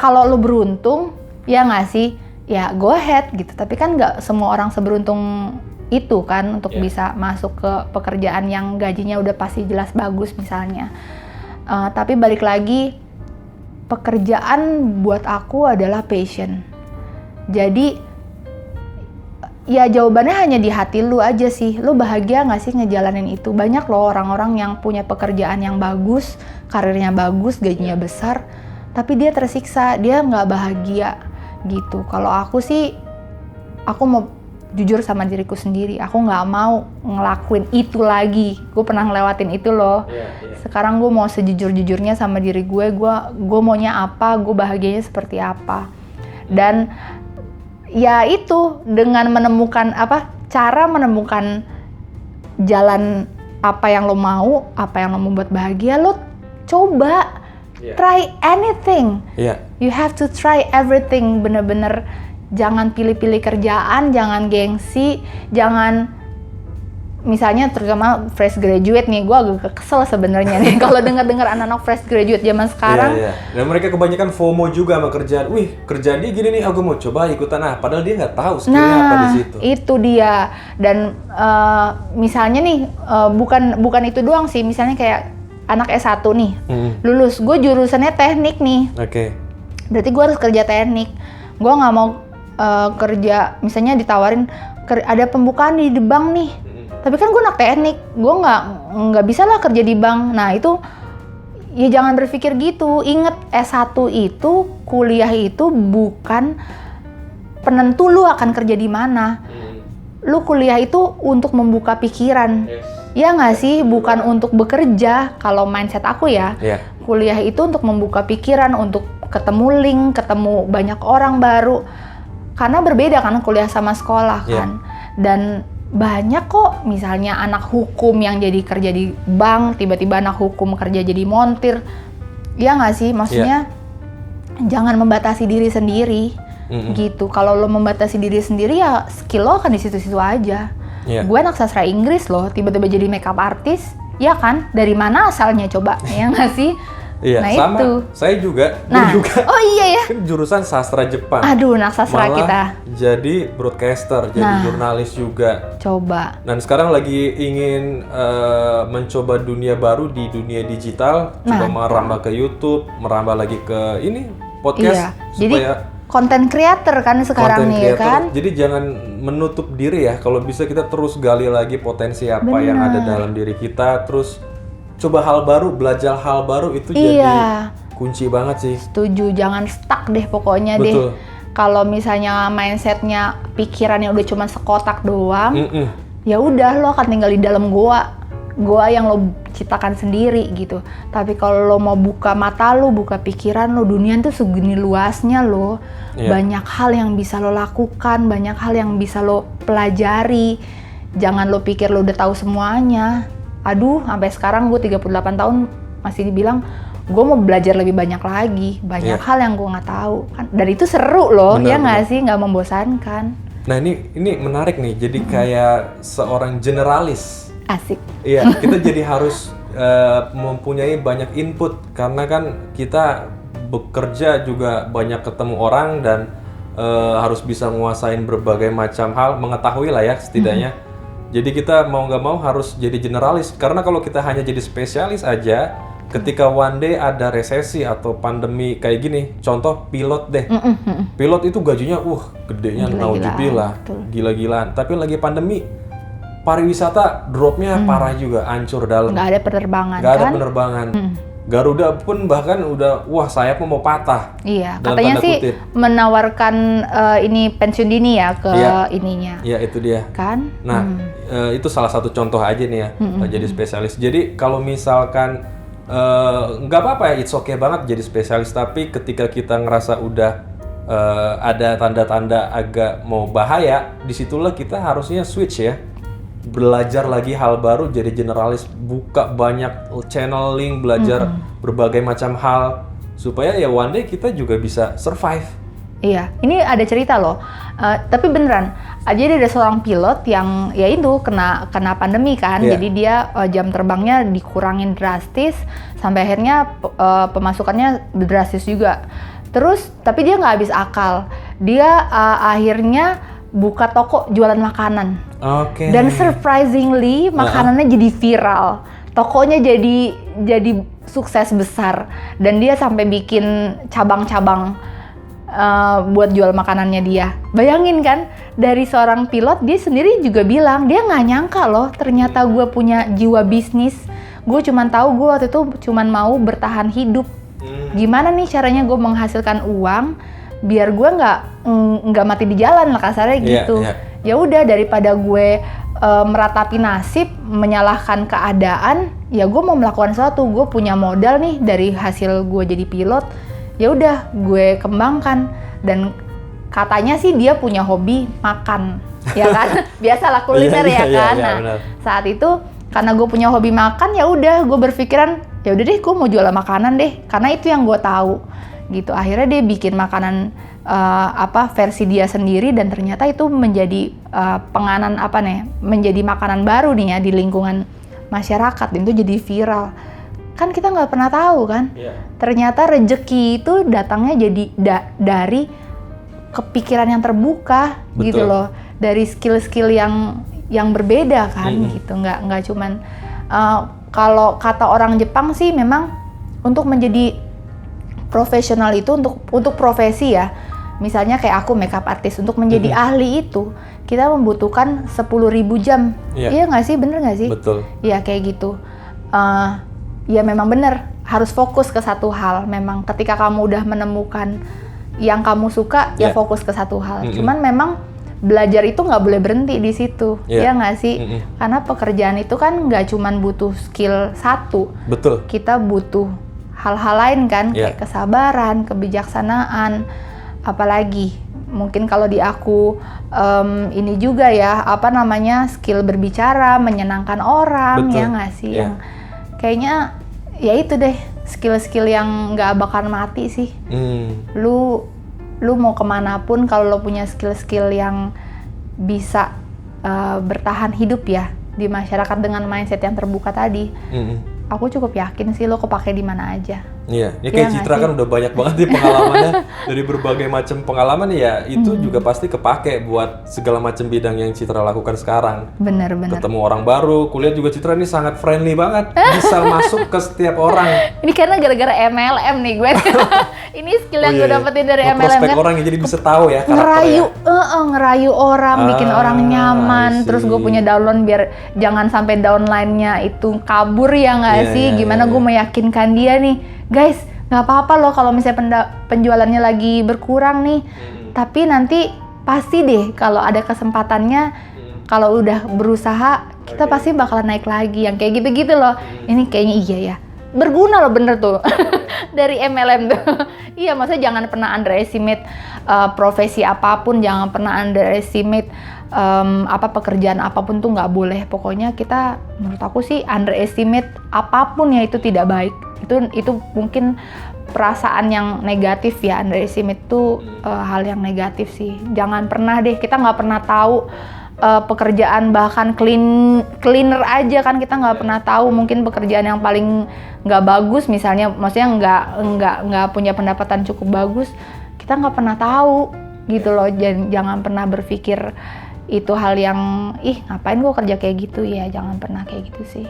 kalau lo beruntung ya nggak sih, ya go ahead gitu. Tapi kan nggak semua orang seberuntung itu kan untuk bisa masuk ke pekerjaan yang gajinya udah pasti jelas bagus misalnya. Tapi balik lagi, pekerjaan buat aku adalah passion. Jadi ya jawabannya hanya di hati lu aja sih. Lu bahagia nggak sih ngejalanin itu? Banyak loh orang-orang yang punya pekerjaan yang bagus, karirnya bagus, gajinya besar, tapi dia tersiksa, dia nggak bahagia gitu. Kalau aku sih aku mau jujur sama diriku sendiri. Aku nggak mau ngelakuin itu lagi. Gue pernah ngelewatin itu loh. Sekarang gue mau sejujur-jujurnya sama diri gue. Gue maunya apa, gue bahagianya seperti apa. Dan ya itu, dengan menemukan cara menemukan jalan apa yang lo mau, apa yang lo membuat bahagia, lo coba. Try anything. You have to try everything. Bener-bener jangan pilih-pilih kerjaan, jangan gengsi, jangan misalnya terutama fresh graduate nih, gue agak kesel sebenarnya nih kalau dengar anak-anak fresh graduate zaman sekarang. Dan mereka kebanyakan FOMO juga sama kerjaan. Wih, kerjaan dia gini nih, aku mau coba ikutan. Padahal dia nggak tahu skillnya apa di situ. Itu dia. Dan misalnya nih, bukan itu doang sih. Misalnya kayak anak S1 nih, lulus, gue jurusannya teknik nih. Berarti gue harus kerja teknik. Gue nggak mau kerja, misalnya ditawarin ada pembukaan di bank nih. Tapi kan gue anak teknik, gue nggak bisa lah kerja di bank. Nah itu, ya jangan berpikir gitu. Ingat, S1 itu, kuliah itu bukan penentu lu akan kerja di mana. Lu kuliah itu untuk membuka pikiran. Ya nggak sih, bukan untuk bekerja. Kalau mindset aku ya, kuliah itu untuk membuka pikiran, untuk ketemu link, ketemu banyak orang baru. Karena berbeda kan kuliah sama sekolah kan. Dan banyak kok, misalnya anak hukum yang jadi kerja di bank, tiba-tiba anak hukum kerja jadi montir. Ya nggak sih, maksudnya jangan membatasi diri sendiri gitu. Kalau lo membatasi diri sendiri, ya skill lo akan di situ-situ aja. Gue anak sastra Inggris loh, tiba-tiba jadi makeup artist, ya kan? Dari mana asalnya coba, ya nggak sih? Nah sama, itu. Saya juga. Oh iya ya? Kan jurusan sastra Jepang. Aduh, anak sastra malah kita. Jadi broadcaster, jadi jurnalis juga. Coba. Dan sekarang lagi ingin mencoba dunia baru di dunia digital, coba merambah ke YouTube, merambah lagi ke ini podcast, supaya konten creator kan sekarang nih kan. Jadi jangan menutup diri ya. Kalau bisa kita terus gali lagi potensi apa yang ada dalam diri kita. Terus coba hal baru, belajar hal baru itu jadi kunci banget sih. Setuju, jangan stuck deh pokoknya. Betul. Deh. Kalau misalnya mindsetnya, pikirannya udah cuma sekotak doang, ya udah lo akan tinggal di dalam goa yang lo ciptakan sendiri gitu. Tapi kalau lo mau buka mata lo, buka pikiran lo, dunia tuh segini luasnya lo. Banyak hal yang bisa lo lakukan, banyak hal yang bisa lo pelajari. Jangan lo pikir lo udah tahu semuanya. Aduh, sampai sekarang gue 38 tahun masih dibilang gue mau belajar lebih banyak lagi. Banyak hal yang gue nggak tahu. Dan itu seru loh, ya nggak sih? Nggak membosankan. Nah ini menarik nih, jadi kayak seorang generalis. Asik. Iya, kita jadi harus mempunyai banyak input karena kan kita bekerja juga banyak ketemu orang dan harus bisa menguasain berbagai macam hal, mengetahui lah ya setidaknya. Jadi kita mau nggak mau harus jadi generalis karena kalau kita hanya jadi spesialis aja, ketika one day ada resesi atau pandemi kayak gini, contoh pilot deh. Pilot itu gajinya gedenya naudzubillah, gila-gilaan. Tapi lagi pandemi, pariwisata dropnya parah juga, hancur dalam. Nggak ada penerbangan kan? Nggak ada penerbangan. Garuda pun bahkan udah, sayapnya mau patah. Iya, katanya sih menawarkan ini pensiun dini ya ke ininya. Iya, itu dia. Kan? Nah, itu salah satu contoh aja nih ya, jadi spesialis. Jadi kalau misalkan nggak apa-apa ya, it's okay banget jadi spesialis. Tapi ketika kita ngerasa udah ada tanda-tanda agak mau bahaya, disitulah kita harusnya switch ya. Belajar lagi hal baru, jadi generalis, buka banyak channel link, belajar berbagai macam hal supaya ya one day kita juga bisa survive. Iya, ini ada cerita loh, tapi beneran. Jadi ada seorang pilot yang ya itu kena pandemi kan, jadi dia jam terbangnya dikurangin drastis sampai akhirnya pemasukannya drastis juga. Terus tapi dia nggak habis akal, dia akhirnya buka toko jualan makanan. Dan surprisingly makanannya jadi viral. Tokonya jadi sukses besar dan dia sampai bikin cabang-cabang buat jual makanannya dia. Bayangin kan, dari seorang pilot dia sendiri juga bilang dia nggak nyangka loh ternyata gue punya jiwa bisnis. Gue cuman tahu gue waktu itu cuman mau bertahan hidup. Gimana nih caranya gue menghasilkan uang biar gue nggak mati di jalan lah kasarnya gitu. Ya udah, daripada gue meratapi nasib, menyalahkan keadaan, ya gue mau melakukan sesuatu. Gue punya modal nih dari hasil gue jadi pilot, ya udah gue kembangkan. Dan katanya sih dia punya hobi makan, ya kan? Biasalah kuliner ya kan. Nah, saat itu karena gue punya hobi makan, ya udah gue berpikiran ya udah deh gue mau jualan makanan deh, karena itu yang gue tahu gitu. Akhirnya dia bikin makanan versi dia sendiri, dan ternyata itu menjadi menjadi makanan baru nih ya di lingkungan masyarakat, dan itu jadi viral. Kan kita nggak pernah tahu kan, ternyata rezeki itu datangnya jadi dari kepikiran yang terbuka. Betul. Gitu loh, dari skill-skill yang berbeda kan. Gitu, nggak cuman kalau kata orang Jepang sih memang untuk menjadi profesional itu untuk profesi ya, misalnya kayak aku makeup artist, untuk menjadi ahli itu kita membutuhkan 10.000 jam. Iya nggak sih, bener nggak sih? Betul. Iya kayak gitu. Ya memang bener, harus fokus ke satu hal. Memang ketika kamu udah menemukan yang kamu suka, ya fokus ke satu hal. Cuman memang belajar itu nggak boleh berhenti di situ, ya nggak sih? Karena pekerjaan itu kan nggak cuman butuh skill satu. Betul. Kita butuh hal-hal lain kan, kayak kesabaran, kebijaksanaan, apalagi mungkin kalau di aku ini juga ya, skill berbicara, menyenangkan orang. Betul. Ya nggak sih? Yang kayaknya ya itu deh, skill-skill yang nggak bakal mati sih. Lu mau kemanapun kalau lo punya skill-skill yang bisa bertahan hidup ya di masyarakat dengan mindset yang terbuka tadi, aku cukup yakin sih lo kepake di mana aja. Iya, ini kayak Citra kan udah banyak banget nih pengalamannya dari berbagai macam pengalaman ya, itu juga pasti kepake buat segala macam bidang yang Citra lakukan sekarang. Bener. Ketemu orang baru, kuliah juga Citra ini sangat friendly banget, bisa masuk ke setiap orang. Ini karena gara-gara MLM nih gue. Ini skill yang gue dapetin dari MLM. Prospek orang yang jadi bisa tahu ya ngerayu orang, bikin orang nyaman. Terus gue punya downline biar jangan sampai downline-nya itu kabur ya nggak sih? Gimana gue meyakinkan dia nih, guys, nggak apa-apa loh kalau misalnya penjualannya lagi berkurang nih, tapi nanti pasti deh kalau ada kesempatannya, kalau udah berusaha, kita pasti bakalan naik lagi, yang kayak gitu-gitu loh. Ini kayaknya iya ya, berguna loh, bener tuh. Dari MLM tuh. Iya, maksudnya jangan pernah underestimate profesi apapun, jangan pernah underestimate pekerjaan apapun tuh nggak boleh. Pokoknya kita, menurut aku sih, underestimate apapun ya itu tidak baik. Itu mungkin perasaan yang negatif ya, underestimate itu hal yang negatif sih. Jangan pernah deh, kita nggak pernah tahu pekerjaan, bahkan cleaner aja kan kita nggak pernah tahu, mungkin pekerjaan yang paling nggak bagus misalnya, maksudnya nggak punya pendapatan cukup bagus, kita nggak pernah tahu gitu loh. Jangan pernah berpikir itu hal yang ngapain gue kerja kayak gitu ya, jangan pernah kayak gitu sih.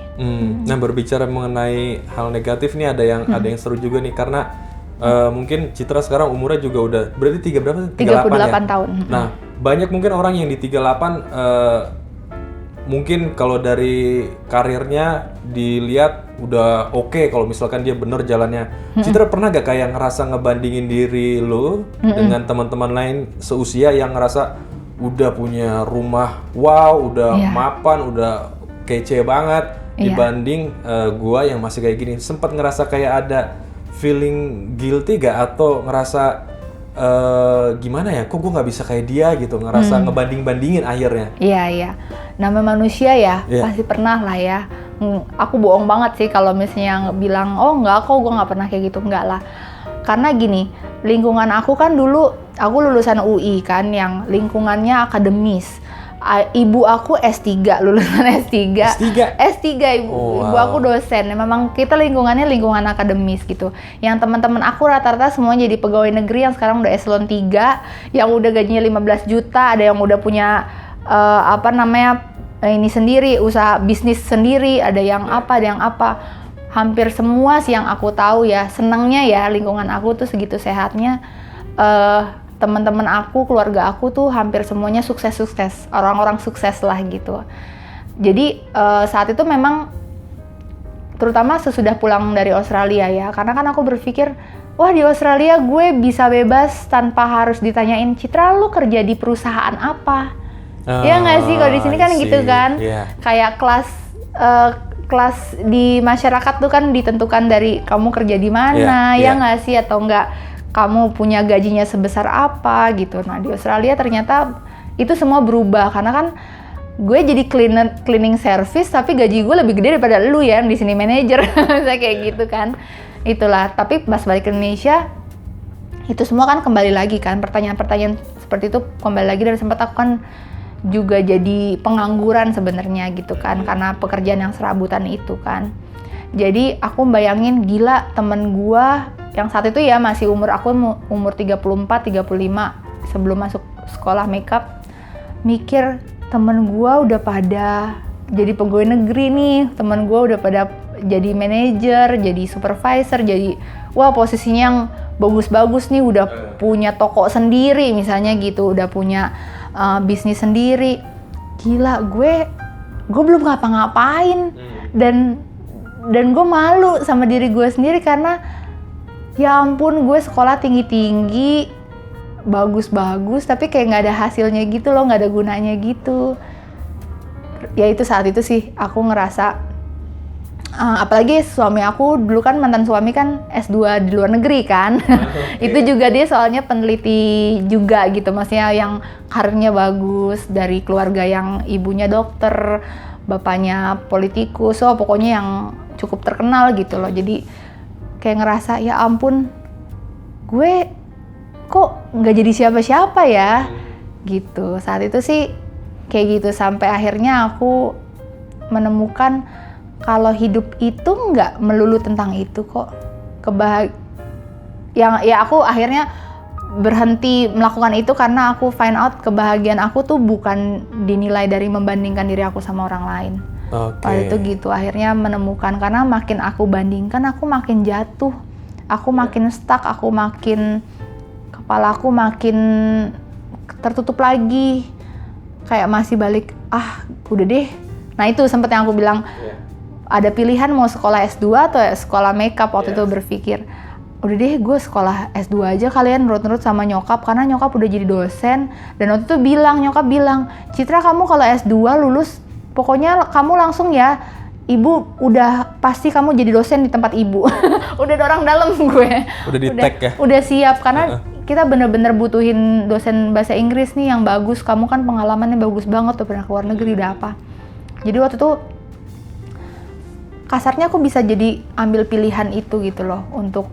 Nah, berbicara mengenai hal negatif nih, ada yang seru juga nih, karena mungkin Citra sekarang umurnya juga udah berarti 38 ya? Tahun. Nah, banyak mungkin orang yang di 38 mungkin kalau dari karirnya dilihat udah oke, kalau misalkan dia bener jalannya. Citra pernah gak kayak ngerasa ngebandingin diri lo dengan teman-teman lain seusia yang ngerasa udah punya rumah, udah mapan, udah kece banget, dibanding gua yang masih kayak gini? Sempat ngerasa kayak ada feeling guilty gak, atau ngerasa gimana ya, kok gue nggak bisa kayak dia gitu, ngerasa ngebanding-bandingin akhirnya? Iya, namanya manusia ya, pasti pernah lah ya. Aku bohong banget sih kalau misalnya bilang, oh enggak kok, gue nggak pernah kayak gitu, enggak lah. Karena gini, lingkungan aku kan dulu, aku lulusan UI kan, yang lingkungannya akademis. Ibu aku S3, lulusan S3. Ibu aku dosen. Memang kita lingkungannya lingkungan akademis gitu. Yang teman-teman aku rata-rata semua jadi pegawai negeri yang sekarang udah eselon 3, yang udah gajinya 15 juta, ada yang udah punya ini sendiri, usaha bisnis sendiri, ada yang apa. Hampir semua sih yang aku tahu ya, senangnya ya lingkungan aku tuh segitu sehatnya. Teman-teman aku, keluarga aku tuh hampir semuanya sukses, orang-orang sukses lah gitu. Jadi saat itu memang, terutama sesudah pulang dari Australia ya, karena kan aku berpikir wah di Australia gue bisa bebas tanpa harus ditanyain, Citra lu kerja di perusahaan apa? Ya nggak sih, kalau di sini kan I gitu see. kan, Iya. kayak kelas di masyarakat tuh kan ditentukan dari kamu kerja di mana, Iya, ya iya. nggak sih, atau enggak kamu punya gajinya sebesar apa gitu. Nah di Australia ternyata itu semua berubah karena kan gue jadi cleaning service tapi gaji gue lebih gede daripada lu ya yang di sini manajer, saya kayak gitu kan. Itulah, tapi pas balik ke Indonesia itu semua kan kembali lagi kan, pertanyaan-pertanyaan seperti itu kembali lagi, dan sempat aku kan juga jadi pengangguran sebenarnya gitu kan karena pekerjaan yang serabutan itu kan. Jadi aku bayangin gila, temen gua yang saat itu ya masih umur 34, 35 sebelum masuk sekolah makeup, mikir temen gua udah pada jadi pegawai negeri nih, temen gua udah pada jadi manajer, jadi supervisor, jadi wah posisinya yang bagus-bagus nih, udah punya toko sendiri misalnya gitu, udah punya bisnis sendiri. Gila, gue belum ngapa-ngapain, dan gue malu sama diri gue sendiri karena ya ampun, gue sekolah tinggi-tinggi, bagus-bagus, tapi kayak nggak ada hasilnya gitu loh, nggak ada gunanya gitu. Ya itu saat itu sih aku ngerasa, apalagi suami aku dulu kan, mantan suami kan S2 di luar negeri kan. Itu juga dia soalnya peneliti juga gitu, maksudnya yang karirnya bagus, dari keluarga yang ibunya dokter, bapaknya politikus, so pokoknya yang cukup terkenal gitu loh. Jadi kayak ngerasa ya ampun, gue kok nggak jadi siapa-siapa ya gitu. Saat itu sih kayak gitu, sampai akhirnya aku menemukan kalau hidup itu nggak melulu tentang itu kok. Ya aku akhirnya berhenti melakukan itu karena aku find out kebahagiaan aku tuh bukan dinilai dari membandingkan diri aku sama orang lain. Pada itu gitu, akhirnya menemukan, karena makin aku bandingkan aku makin jatuh, aku makin stuck, aku makin, kepala aku makin tertutup lagi, kayak masih balik, udah deh. Nah itu sempet yang aku bilang, ada pilihan mau sekolah S2 atau sekolah makeup. Waktu itu berpikir, udah deh gue sekolah S2 aja kalian, nurut-nurut sama nyokap, karena nyokap udah jadi dosen. Dan waktu itu nyokap bilang, Citra kamu kalau S2 lulus, pokoknya kamu langsung ya, ibu udah pasti kamu jadi dosen di tempat ibu. Udah ada orang dalam gue. Udah di tag ya? Udah siap, karena kita bener-bener butuhin dosen bahasa Inggris nih yang bagus. Kamu kan pengalamannya bagus banget tuh, pernah ke luar negeri, udah apa. Jadi waktu itu kasarnya aku bisa jadi ambil pilihan itu gitu loh, untuk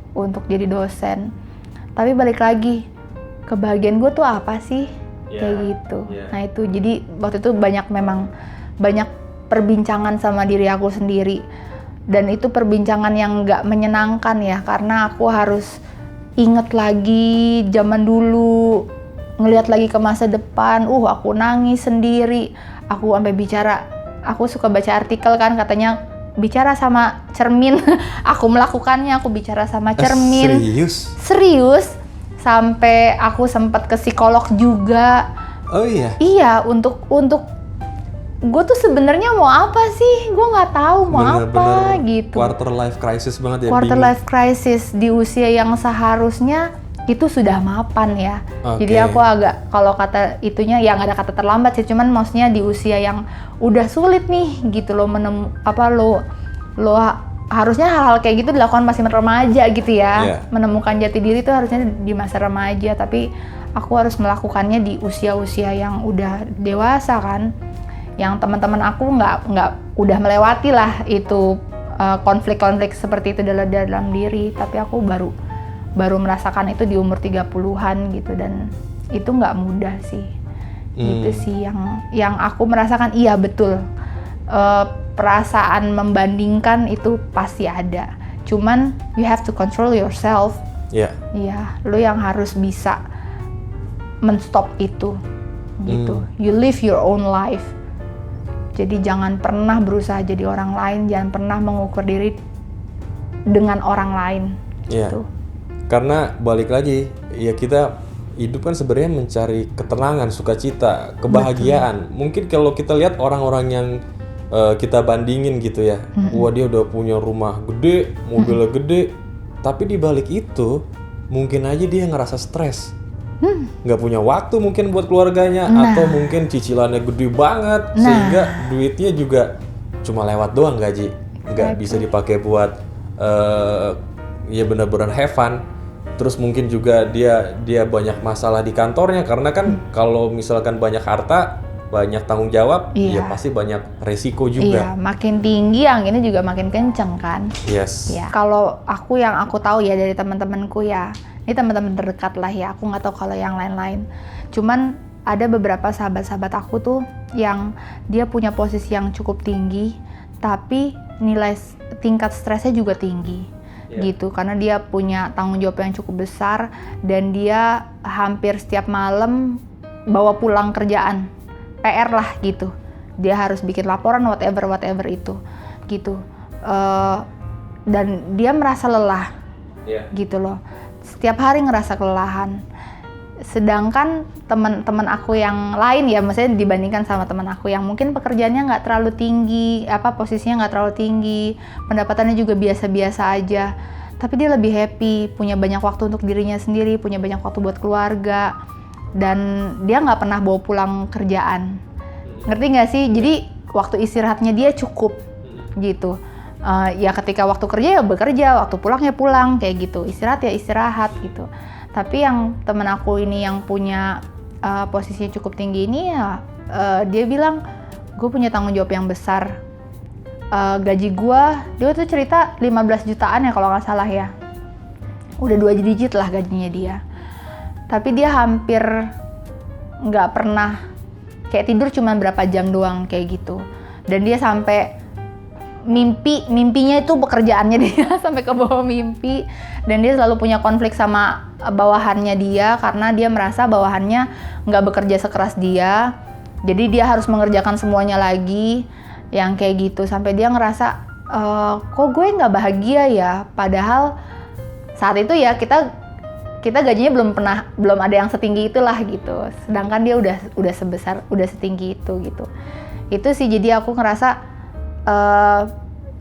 jadi dosen. Tapi balik lagi, kebahagiaan gue tuh apa sih? Kayak gitu. Nah itu, jadi waktu itu banyak perbincangan sama diri aku sendiri. Dan itu perbincangan yang gak menyenangkan ya, karena aku harus inget lagi zaman dulu, ngelihat lagi ke masa depan. Aku nangis sendiri. Aku sampai bicara, aku suka baca artikel kan, katanya bicara sama cermin. Aku melakukannya, aku bicara sama cermin. Serius? Sampai aku sempat ke psikolog juga. Oh iya? Iya, untuk gue tuh sebenarnya mau apa sih? Gue nggak tahu mau apa gitu. Quarter life crisis banget ya. Quarter life crisis di usia yang seharusnya itu sudah mapan ya. Jadi aku agak, kalau kata itunya ya nggak ada kata terlambat sih, cuman maksudnya di usia yang udah sulit nih gitu loh, lo harusnya hal-hal kayak gitu dilakukan masih remaja gitu ya. Menemukan jati diri itu harusnya di masa remaja, tapi aku harus melakukannya di usia-usia yang udah dewasa kan. Yang teman-teman aku nggak udah melewati lah itu konflik-konflik seperti itu dalam diri, tapi aku baru merasakan itu di umur 30-an gitu, dan itu nggak mudah sih. Gitu sih yang aku merasakan. Iya betul, perasaan membandingkan itu pasti ada, cuman you have to control yourself. Iya, lo yang harus bisa menstop itu gitu. You live your own life. Jadi jangan pernah berusaha jadi orang lain, jangan pernah mengukur diri dengan orang lain. Gitu. Karena balik lagi, ya kita hidup kan sebenarnya mencari ketenangan, sukacita, kebahagiaan. Mungkin kalau kita lihat orang-orang yang kita bandingin gitu ya, wah dia udah punya rumah gede, mobilnya gede, Tapi di balik itu mungkin aja dia ngerasa stres, nggak punya waktu mungkin buat keluarganya, atau mungkin cicilannya gede banget sehingga duitnya juga cuma lewat doang gaji, nggak bisa dipakai buat ya benar-benar have fun. Terus mungkin juga dia banyak masalah di kantornya karena kan kalau misalkan banyak harta, banyak tanggung jawab, ya pasti banyak resiko juga. Iya, makin tinggi anginnya juga makin kenceng kan. Yes. Ya, kalau yang aku tahu ya dari teman-temanku ya, ini teman-teman terdekat lah ya, aku nggak tahu kalau yang lain-lain. Cuman ada beberapa sahabat-sahabat aku tuh yang dia punya posisi yang cukup tinggi, tapi tingkat stresnya juga tinggi. Gitu, karena dia punya tanggung jawab yang cukup besar dan dia hampir setiap malam bawa pulang kerjaan PR lah gitu, dia harus bikin laporan whatever itu gitu, dan dia merasa lelah gitu loh, setiap hari ngerasa kelelahan. Sedangkan teman-teman aku yang lain ya, maksudnya dibandingkan sama teman aku yang mungkin pekerjaannya nggak terlalu tinggi, posisinya nggak terlalu tinggi, pendapatannya juga biasa-biasa aja, tapi dia lebih happy, punya banyak waktu untuk dirinya sendiri, punya banyak waktu buat keluarga, dan dia nggak pernah bawa pulang kerjaan. Ngerti nggak sih? Jadi waktu istirahatnya dia cukup gitu. Ya ketika waktu kerja ya bekerja, waktu pulang ya pulang, kayak gitu. Istirahat ya istirahat gitu. Tapi yang temen aku ini yang punya posisinya cukup tinggi ini ya, dia bilang, gue punya tanggung jawab yang besar. Gaji gue, dia tuh cerita 15 jutaan ya kalau nggak salah ya. Udah 2 digit lah gajinya dia. Tapi dia hampir nggak pernah kayak tidur cuma berapa jam doang kayak gitu. Dan dia sampai mimpinya itu pekerjaannya dia sampai ke bawah mimpi, dan dia selalu punya konflik sama bawahannya dia karena dia merasa bawahannya nggak bekerja sekeras dia, jadi dia harus mengerjakan semuanya lagi yang kayak gitu, sampai dia ngerasa kok gue nggak bahagia ya, padahal saat itu ya kita gajinya belum ada yang setinggi itulah gitu, sedangkan dia udah setinggi itu gitu. Itu sih, jadi aku ngerasa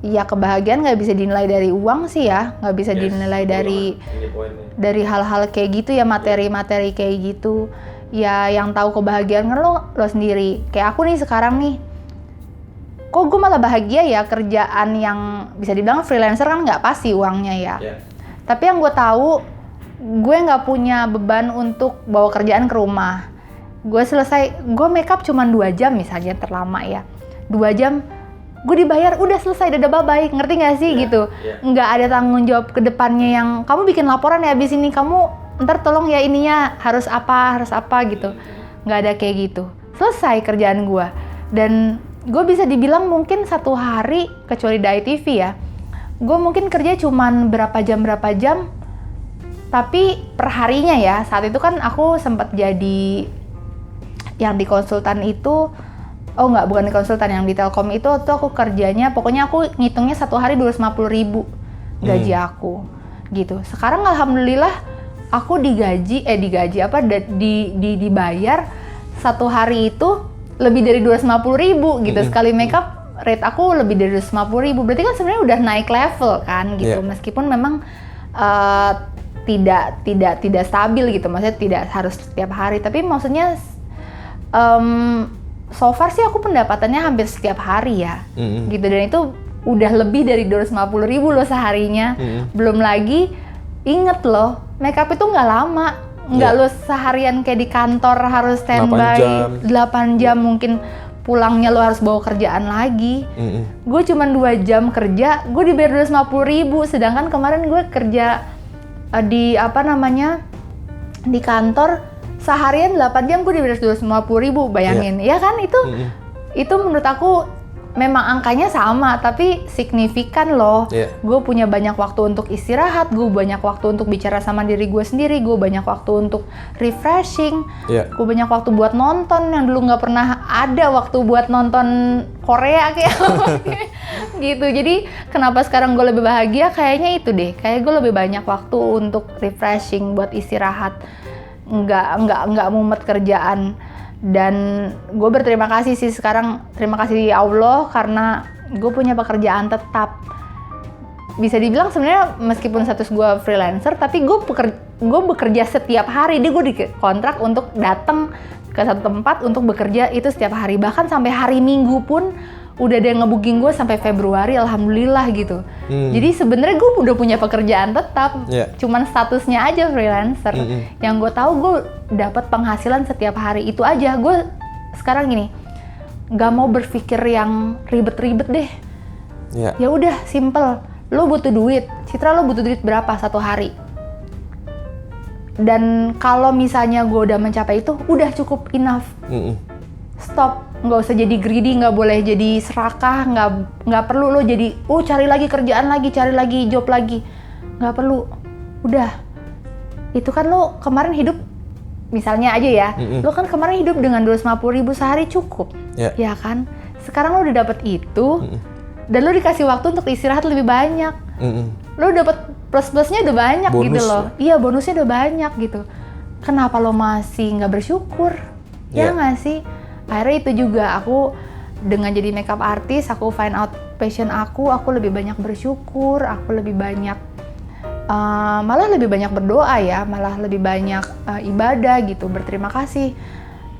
ya kebahagiaan nggak bisa dinilai dari uang sih ya, nggak bisa dinilai dari hal-hal kayak gitu ya, materi-materi kayak gitu ya. Yang tahu kebahagiaan kan lo sendiri. Kayak aku nih sekarang nih, kok gue malah bahagia ya, kerjaan yang bisa dibilang freelancer kan nggak pasti uangnya ya. Tapi yang gue tahu, gue nggak punya beban untuk bawa kerjaan ke rumah. Gue makeup cuma 2 jam misalnya, terlama ya 2 jam, gue dibayar, udah selesai, dadah bye-bye, ngerti gak sih gitu. Nggak ada tanggung jawab ke depannya yang kamu bikin laporan ya abis ini, kamu ntar tolong ya ininya harus apa gitu. Nggak ada kayak gitu, selesai kerjaan gue. Dan gue bisa dibilang mungkin satu hari, kecuali di ITV ya, gue mungkin kerja cuman berapa jam, tapi perharinya ya, saat itu kan aku sempat jadi yang di konsultan itu, bukan di konsultan, yang di Telkom itu tuh aku kerjanya, pokoknya aku ngitungnya satu hari 250.000 gaji aku gitu. Sekarang alhamdulillah aku dibayar satu hari itu lebih dari 250.000 gitu. Sekali makeup rate aku lebih dari 250.000, berarti kan sebenarnya udah naik level kan gitu. Meskipun memang tidak stabil gitu, maksudnya tidak harus setiap hari, tapi maksudnya so far sih aku pendapatannya hampir setiap hari ya, gitu. Dan itu udah lebih dari 250.000 loh seharinya. Belum lagi, inget loh, makeup itu nggak lama, nggak lo seharian kayak di kantor harus standby 8 jam, mungkin pulangnya lo harus bawa kerjaan lagi. Gue cuma 2 jam kerja, gue dibayar 250.000, sedangkan kemarin gue kerja di di kantor seharian 8 jam gue dibayar 250.000, bayangin. Ya kan, itu menurut aku memang angkanya sama, tapi signifikan loh. Gue punya banyak waktu untuk istirahat, gue banyak waktu untuk bicara sama diri gue sendiri, gue banyak waktu untuk refreshing, gue banyak waktu buat nonton yang dulu nggak pernah ada waktu buat nonton Korea kayak gitu. Jadi kenapa sekarang gue lebih bahagia, kayaknya itu deh, kayak gue lebih banyak waktu untuk refreshing, buat istirahat, nggak mumet kerjaan. Dan gue berterima kasih sih sekarang, terima kasih Allah karena gue punya pekerjaan tetap. bisa dibilang sebenarnya meskipun status gue freelancer, tapi gue bekerja setiap hari. Gue dikontrak untuk datang ke satu tempat untuk bekerja itu setiap hari. Bahkan sampai hari Minggu pun udah ada yang nge-booking gue sampai Februari, alhamdulillah gitu. Jadi sebenarnya gue udah punya pekerjaan tetap, cuman statusnya aja freelancer. Yang gue tahu gue dapat penghasilan setiap hari itu aja. Gue sekarang gini, nggak mau berpikir yang ribet-ribet deh. Ya udah simple. Lo butuh duit, Citra lo butuh duit berapa satu hari? Dan kalau misalnya gue udah mencapai itu, udah cukup enough. Stop, nggak usah jadi greedy, nggak boleh jadi serakah, nggak perlu lo jadi, cari lagi kerjaan lagi, cari lagi job lagi, nggak perlu. Udah, itu kan lo kemarin hidup, misalnya aja ya, lo kan kemarin hidup dengan 250.000 sehari cukup, ya kan? Sekarang lo udah dapet itu, dan lo dikasih waktu untuk istirahat lebih banyak, lo dapet plus-plusnya udah banyak. Bonus gitu loh. Iya, bonusnya udah banyak gitu. Kenapa lo masih nggak bersyukur? Ya nggak sih? Akhirnya itu juga aku dengan jadi makeup artist, aku find out passion aku lebih banyak bersyukur, aku lebih banyak malah lebih banyak berdoa ya, malah lebih banyak ibadah gitu, berterima kasih.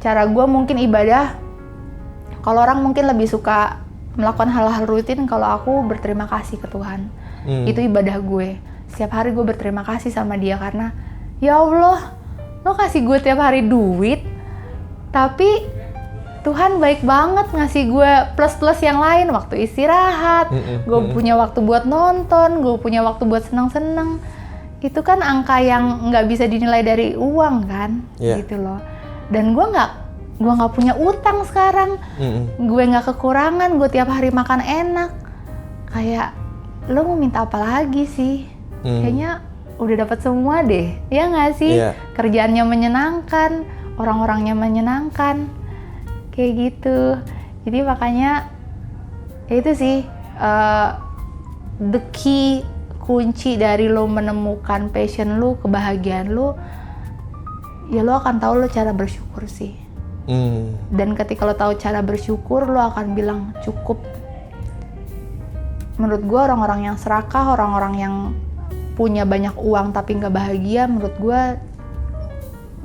Cara gue mungkin ibadah, kalau orang mungkin lebih suka melakukan hal-hal rutin, kalau aku berterima kasih ke Tuhan. Itu ibadah gue. Setiap hari gue berterima kasih sama dia karena ya Allah, lo kasih gue tiap hari duit, tapi Tuhan baik banget ngasih gue plus-plus yang lain, waktu istirahat, gue punya waktu buat nonton, gue punya waktu buat senang-senang. Itu kan angka yang nggak bisa dinilai dari uang kan, gitu loh. Dan gue nggak punya utang sekarang, gue nggak kekurangan, gue tiap hari makan enak. Kayak lo mau minta apa lagi sih? Kayaknya udah dapat semua deh, ya nggak sih? Kerjaannya menyenangkan, orang-orangnya menyenangkan. Kayak gitu. Jadi makanya ya itu sih the key, kunci dari lo menemukan passion lo, kebahagiaan lo, ya lo akan tahu lo cara bersyukur sih. Dan ketika lo tahu cara bersyukur, lo akan bilang cukup. Menurut gue orang-orang yang serakah, orang-orang yang punya banyak uang tapi nggak bahagia, menurut gue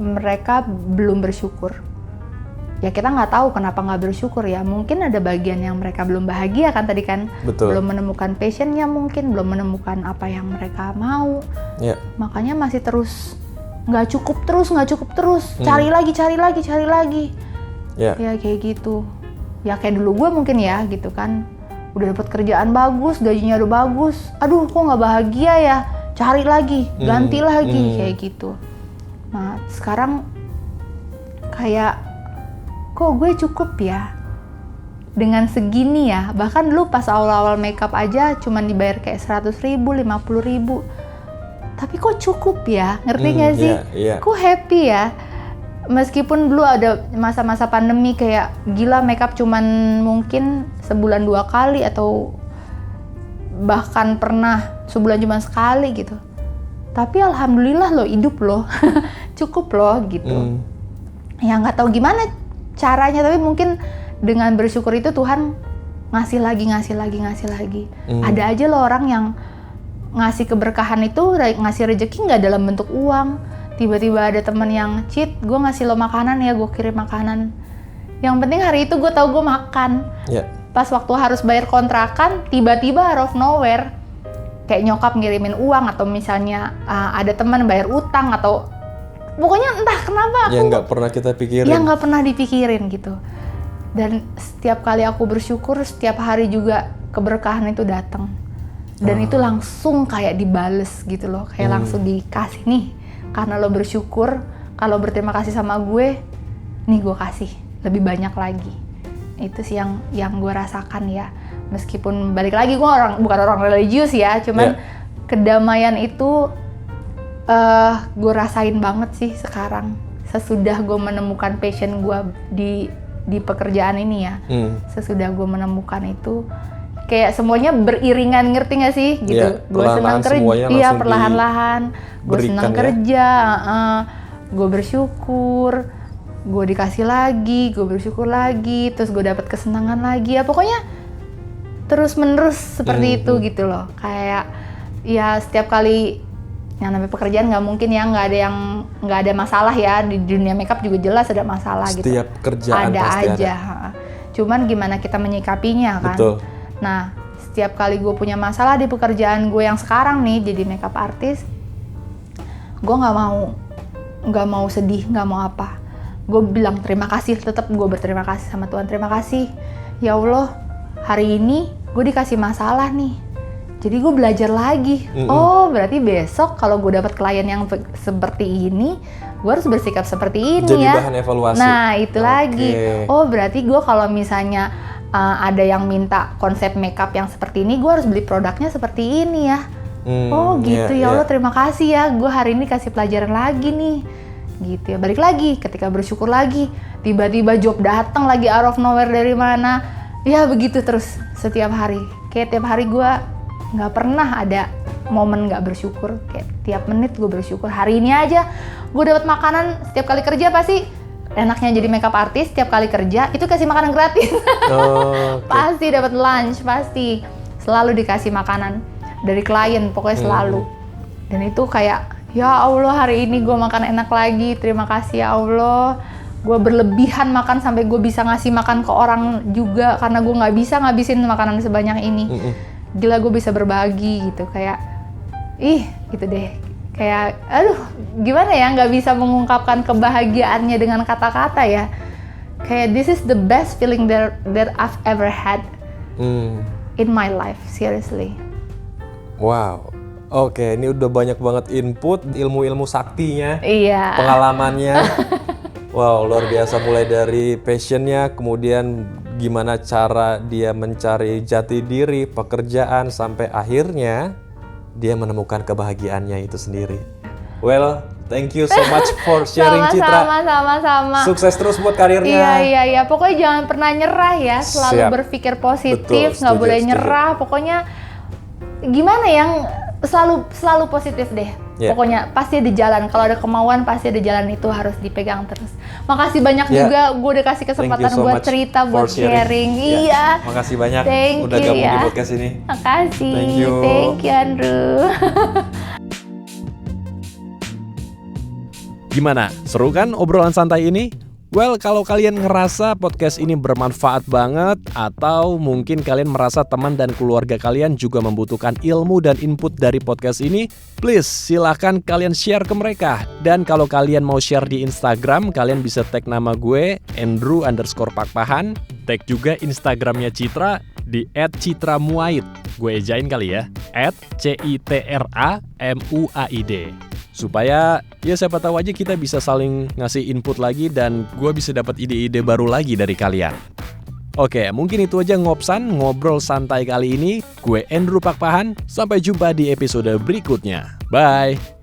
mereka belum bersyukur. Ya kita nggak tahu kenapa nggak bersyukur ya, mungkin ada bagian yang mereka belum bahagia kan tadi kan. Betul. Belum menemukan passionnya mungkin, belum menemukan apa yang mereka mau. Makanya masih terus nggak cukup terus, cari lagi. Ya kayak gitu. Ya kayak dulu gue mungkin ya gitu kan, udah dapat kerjaan bagus, gajinya udah bagus, aduh kok nggak bahagia ya, cari lagi, ganti lagi, kayak gitu. Nah sekarang kayak kok gue cukup ya dengan segini ya. Bahkan dulu pas awal-awal makeup aja cuman dibayar kayak 100.000, 50.000, tapi kok cukup ya, ngerti gak sih? Kok happy ya, meskipun dulu ada masa-masa pandemi kayak gila makeup cuman mungkin sebulan 2 kali atau bahkan pernah sebulan cuma sekali gitu, tapi alhamdulillah lo hidup lo cukup lo gitu. Ya nggak tahu gimana caranya, tapi mungkin dengan bersyukur itu Tuhan ngasih lagi. Ada aja loh orang yang ngasih keberkahan itu, ngasih rezeki nggak dalam bentuk uang. Tiba-tiba ada teman yang cheat, gue ngasih lo makanan ya, gue kirim makanan. Yang penting hari itu gue tahu gue makan. Pas waktu harus bayar kontrakan, tiba-tiba out of nowhere kayak nyokap ngirimin uang, atau misalnya ada teman bayar utang, atau pokoknya entah kenapa aku yang nggak pernah kita pikirin, yang nggak pernah dipikirin gitu. Dan setiap kali aku bersyukur, setiap hari juga keberkahan itu datang, dan itu langsung kayak dibales gitu loh, kayak langsung dikasih nih, karena lo bersyukur, kalau berterima kasih sama gue, nih gue kasih lebih banyak lagi. Itu sih yang gue rasakan ya, meskipun balik lagi gue bukan orang religius ya, cuman kedamaian itu gue rasain banget sih sekarang sesudah gue menemukan passion gue di pekerjaan ini ya. Sesudah gue menemukan itu kayak semuanya beriringan, ngerti gak sih gitu. Gue senang kerja, perlahan-lahan gue senang kerja, gue bersyukur, gue dikasih lagi, gue bersyukur lagi, terus gue dapat kesenangan lagi ya, pokoknya terus-menerus seperti itu gitu loh. Kayak ya setiap kali yang namanya pekerjaan nggak mungkin ya nggak ada masalah ya, di dunia makeup juga jelas ada masalah gitu. Setiap kerjaan ada pasti aja. Cuman gimana kita menyikapinya kan. Betul. Nah, setiap kali gue punya masalah di pekerjaan gue yang sekarang nih jadi makeup artist, gue nggak mau sedih, nggak mau apa. Gue bilang terima kasih, tetap gue berterima kasih sama Tuhan. Terima kasih ya Allah, hari ini gue dikasih masalah nih, jadi gue belajar lagi. Oh, berarti besok kalau gue dapat klien yang seperti ini, gue harus bersikap seperti ini. Jadi ya. bahan evaluasi. Nah, itu lagi. Oke. Oh, berarti gue kalau misalnya ada yang minta konsep makeup yang seperti ini, gue harus beli produknya seperti ini ya. Oh gitu ya Allah, terima kasih ya, gue hari ini kasih pelajaran lagi nih. Gitu ya, balik lagi, ketika bersyukur lagi, tiba-tiba job datang lagi out of nowhere dari mana. Ya begitu terus setiap hari. Kayak tiap hari gue nggak pernah ada momen nggak bersyukur. Kayak tiap menit gue bersyukur. Hari ini aja gue dapat makanan setiap kali kerja. Pasti enaknya jadi makeup artist, setiap kali kerja itu kasih makanan gratis. Pasti dapat lunch, pasti selalu dikasih makanan dari klien, pokoknya selalu. Dan itu kayak ya Allah, hari ini gue makan enak lagi, terima kasih ya Allah. Gue berlebihan makan sampai gue bisa ngasih makan ke orang juga, karena gue nggak bisa ngabisin makanan sebanyak ini. Gila, gue bisa berbagi gitu, kayak gitu deh. Kayak aduh, gimana ya, nggak bisa mengungkapkan kebahagiaannya dengan kata-kata ya. Kayak this is the best feeling that I've ever had in my life, seriously. Wow. Oke, ini udah banyak banget input, ilmu-ilmu saktinya, Iya. pengalamannya. Wow, luar biasa, mulai dari passionnya, kemudian gimana cara dia mencari jati diri, pekerjaan, sampai akhirnya dia menemukan kebahagiaannya itu sendiri. Well, thank you so much for sharing, Citra. Sama-sama. Sukses terus buat karirnya. Iya. Pokoknya jangan pernah nyerah ya. Selalu Siap. berpikir positif, Betul, nggak boleh setuju. nyerah. Pokoknya gimana yang selalu positif deh. Yeah. Pokoknya pasti ada jalan. Kalau ada kemauan pasti ada jalan, itu harus dipegang terus. Makasih banyak Yeah. juga, gue udah kasih kesempatan Thank you so buat much cerita, for buat sharing. Ya, Iya. makasih banyak Thank udah you gabung ya. di podcast ini. Makasih. Thank you. Thank you Andrew. Gimana? Seru kan obrolan santai ini? Well, kalau kalian ngerasa podcast ini bermanfaat banget, atau mungkin kalian merasa teman dan keluarga kalian juga membutuhkan ilmu dan input dari podcast ini, please silahkan kalian share ke mereka. Dan kalau kalian mau share di Instagram, kalian bisa tag nama gue, Andrew_Pakpahan. Tag juga Instagramnya Citra di @citramuaid. Gue ejain kali ya, @CITRAMUAID. Supaya ya siapa tahu aja kita bisa saling ngasih input lagi dan gue bisa dapat ide-ide baru lagi dari kalian. Oke, mungkin itu aja ngopsan, ngobrol santai kali ini. Gue Andrew Pakpahan, sampai jumpa di episode berikutnya. Bye!